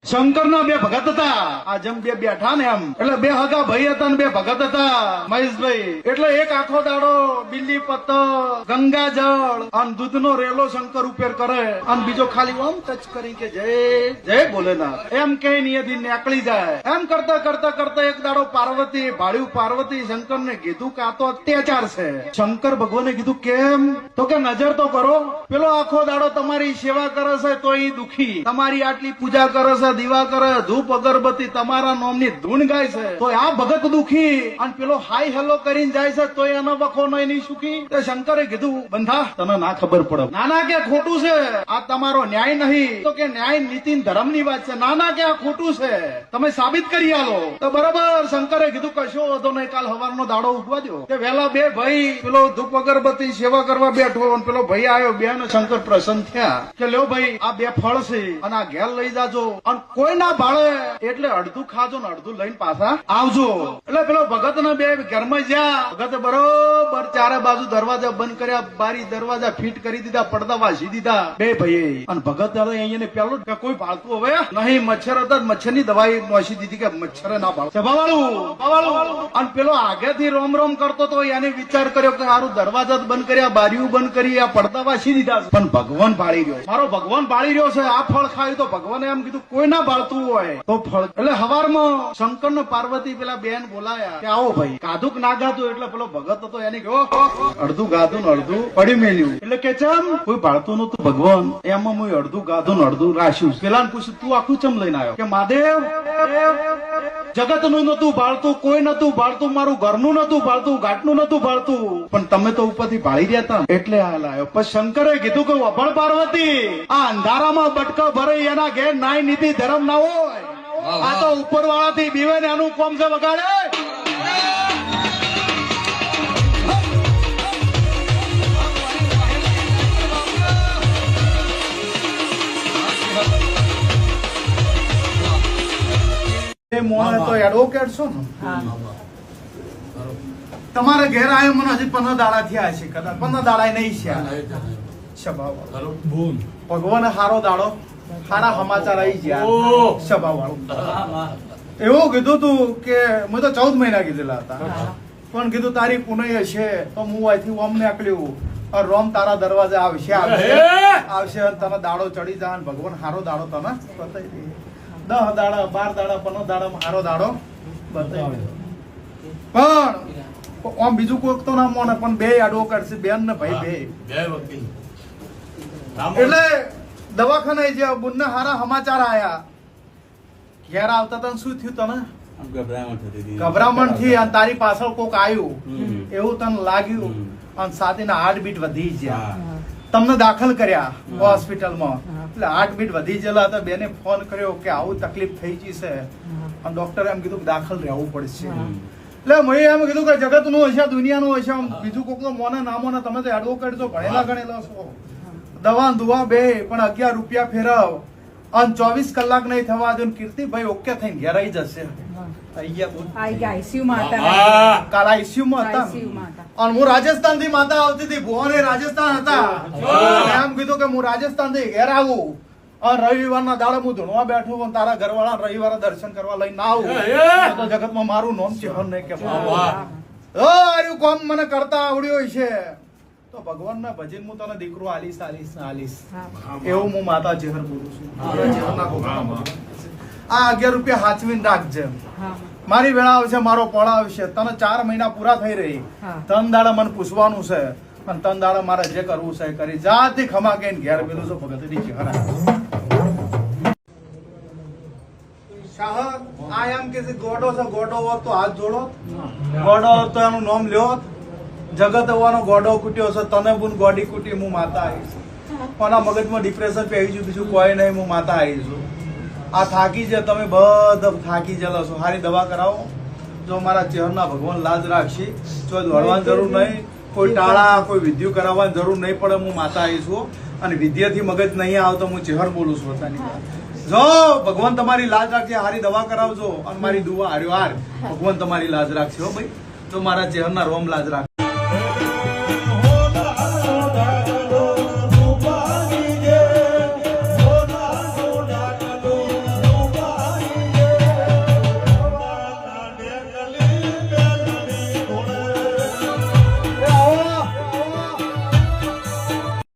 શંકર ના બે ભગત હતા આ જેમ બે બેઠા ને એમ એટલે બે હગા ભાઈ હતા ને બે ભગત હતા મહેશભાઈ એટલે એક આખો દાડો બિલ્લી પત્તર ગંગા જળ અને દૂધ નો રેલો શંકર ઉપર કરે અને બીજો ખાલી ઓમ ટચ કરી કે જય જય ભોલેનાથ એમ કઈ નિયતિ નીકળી જાય એમ કરતા કરતા કરતા એક દાડો પાર્વતી ભાડ્યું પાર્વતી શંકર ને કીધું કે આ તો અત્યાચાર છે શંકર ભગવાને કીધું કેમ તો કે નજર તો કરો પેલો આખો દાડો તમારી સેવા કરે છે તો એ દુખી તમારી આટલી પૂજા કરે છે દીવા કરે ધૂપ અગરબત્તી તમારા નામની ધૂન ગાય છે તો આ ભગત દુખી અને પેલો હાઈ હેલો કરીને જાય છે તો એનો વખો નહીં સુખી તો શંકરે કીધું બંધા તને ના ખબર પડે નાના કે ખોટું છે આ તમારો ન્યાય નહીં તો કે ન્યાય નીતિ ધર્મ ની વાત છે નાના કે આ ખોટું છે તમે સાબિત કરી આલો તો બરાબર શંકરે કીધું કશો વાંધો નહીં કાલ હવારનો દાડો ઉગવા દો તે વહેલા બે ભાઈ પેલો ધૂપ અગરબત્તી સેવા કરવા બેઠો અને પેલો ભાઈ આવ્યો બે ને શંકર પ્રસન્ન થયા કે લ્યો ભાઈ આ બે ફળ છે અને આ ઘેર લઈ જાજો અને કોઈ ના ભાળે એટલે અડધું ખાજો ને અડધું લઈને પાછા આવજો એટલે પેલો ભગત ને બે ઘરમાં જ્યાં ભગત બરોબર ચારે બાજુ દરવાજા બંધ કર્યા બારી દરવાજા ફિટ કરી દીધા પડદા વાસી દીધા બે ભાઈ અને ભગત અહીંયા પેલું કે કોઈ ભાળતું હવે નહીં મચ્છર હતા મચ્છર ની દવાઈ નોસી દીધી કે મચ્છર ના ભાળ સભાવાળું અને પેલો આગેથી રોમ રોમ કરતો તો એને વિચાર કર્યો કે સારું દરવાજા બંધ કર્યા બારીઓ બંધ કરી આ પડદા વાસી દીધા પણ ભગવાન ભાળી રહ્યો મારો ભગવાન ભાળી રહ્યો છે આ ફળ ખાયું તો ભગવાને એમ કીધું કોઈ ના ભાળતું હોય તો ફળ એટલે હવારમાં શંકર ને પાર્વતી પેલા બેન બોલાયા કે આવો ભાઈ ગાધું કે ના ગાધું એટલે પેલો ભગત હતો એને કહ્યું અડધું ગાધું ને અડધું પડી મેલ્યું એટલે કે ચમ કોઈ ભાળતું નતું ભગવાન એમાં હું અડધું ગાધું ને અડધું રાખ્યું પેલા ને પૂછ્યું તું આખું ચમ લઈને આવ્યો કે મહાદેવ જગત નું નતું ભાળતું કોઈ નતું ભાળતું મારું ઘરનું નતું ભાળતું ઘાટનું નતું ભાળતું પણ તમે તો ઉપરથી ભાળી રહ્યા હતા એટલે હાલ આવ્યો પછી શંકરે કીધું કે અભણ પાર્વતી આ અંધારામાં બટકા ભરે એના ઘેર નાય નીતિ ધર્મ ના હોય આ તો ઉપર વાળા થી બીવે ને એનું કોમ છે વગાડે. એ મોને તો એડવોકેટ છો ને, તમારે ઘેર આવ્યો મને હજી 15 દાડા થયા છે, કદાચ 15 દાડા નહીં છે. ભગવાન હારો દાડો, સારા સમાચાર આવી ગયા. સભા વાળું એવું કીધું તું કે મેં તો 14 મહિના કીધેલા હતા, પણ કીધું તારી પુનઃ હશે તો હું અહીંથી ઓમ નીકળ્યું રોમ તારા દરવાજે આવશે આવશે અને તને દાડો ચડી જાય, ભગવાન હારો દાડો તને બતાવી દે. 10 દાડા 12 દાડા 15 દાડા હારો દાડો બતાવી દે. પણ આમ બીજું કોઈક તો ના મોને, પણ બે એડવોકેટ છે, બેન ને ભાઈ બે. એટલે દવાખાને જે બુનને હારા સમાચાર આયા, ઘેર આવતા તને શું થયું? તને ગભરામણ થી અને તારી પાછળ કોક આવ્યું એવું તને લાગ્યું અને સાથેના હાર્ટબીટ વધી ગયા, તમને દાખલ કર્યા હોસ્પિટલમાં. એટલે હાર્ટબીટ વધી ગયેલા હતા, બેને ફોન કર્યો કે આવું તકલીફ થઈ ગઈ છે અને ડોક્ટરે એમ કીધું કે દાખલ રહેવું પડશે. એટલે મેં એમ કીધું કે જગતનું હશે, દુનિયાનું હશે, બીજું કોક તો મોને ના મોને, તમે તો એડવોકેટ છો, ભણેલા ગણેલા છો, દવા દુવા બે, પણ 11 રૂપિયા ફેરવ અને 24 કલાક નહીં થવા દે, કીર્તિભાઈ ઓકે થઈને ઘેર આવી જશે. આવી ગયા ICU માં હતા, કાલ ICU માં હતા. અને હું રાજસ્થાન થી માતા આવતી હતી, ભુવને રાજસ્થાન હતા, એમ કીધું કે હું રાજસ્થાન થી ઘેર આવું અને રવિવારના દાડે હું ધૂણવા બેઠું પણ તારા ઘરવાળા રવિવારે દર્શન કરવા લઈને આવું તો જગતમાં મારું નામ છે નહીં કે આર્યું કામ મને કરતા આવડ્યું છે તો ભગવાનના ભજન હું તને દીકરો આલીશ આલીશ આલીશ એવું હું માતા જેહર બોલું છું. આ 11 રૂપિયા હાચવીને રાખજે, મારી વેળા આવશે, મારો પળ આવશે. તને 4 મહિના પૂરા થઈ રહી, 3 દાડા મને પૂછવાનું છે અને 3 દાડા મારે જે કરવું છે કરી જાતી ખમા કહીને ઘેર મેલું છું. ભગતની જેહર શાહ આ એમ કે ગોડો છે, ગોડો હોત તો હાથ જોડો, ગોડો હોત તો એનું નામ લ્યો. જગત હોવાનો ગોડો કૂટ્યો છે, તને બુન ગોડી કૂટી, હું માતા આવીશ. પણ આ મગજમાં ડિપ્રેશન પહેરી ગયું, બીજું કોઈ નહીં, હું માતા આવીશું. આ થાકી છે, તમે બધા થાકી ગયેલા છો, સારી દવા કરાવો. જો મારા ચહેરના ભગવાન લાજ રાખશે, જો દોડવાની જરૂર નહીં, કોઈ ટાળા કોઈ વિધિ કરાવવાની જરૂર નહીં પડે. હું માતા આવીશું અને વિદ્યાથી મગજ નહીં આવતો, હું ચહેર બોલું છું પોતાની. જો ભગવાન તમારી લાજ રાખશે, સારી દવા કરાવજો અને મારી દુઆ હાર્યો હાર ભગવાન તમારી લાજ રાખશે. હો ભાઈ, તો મારા ચહેરના રોમ લાજ રાખશે.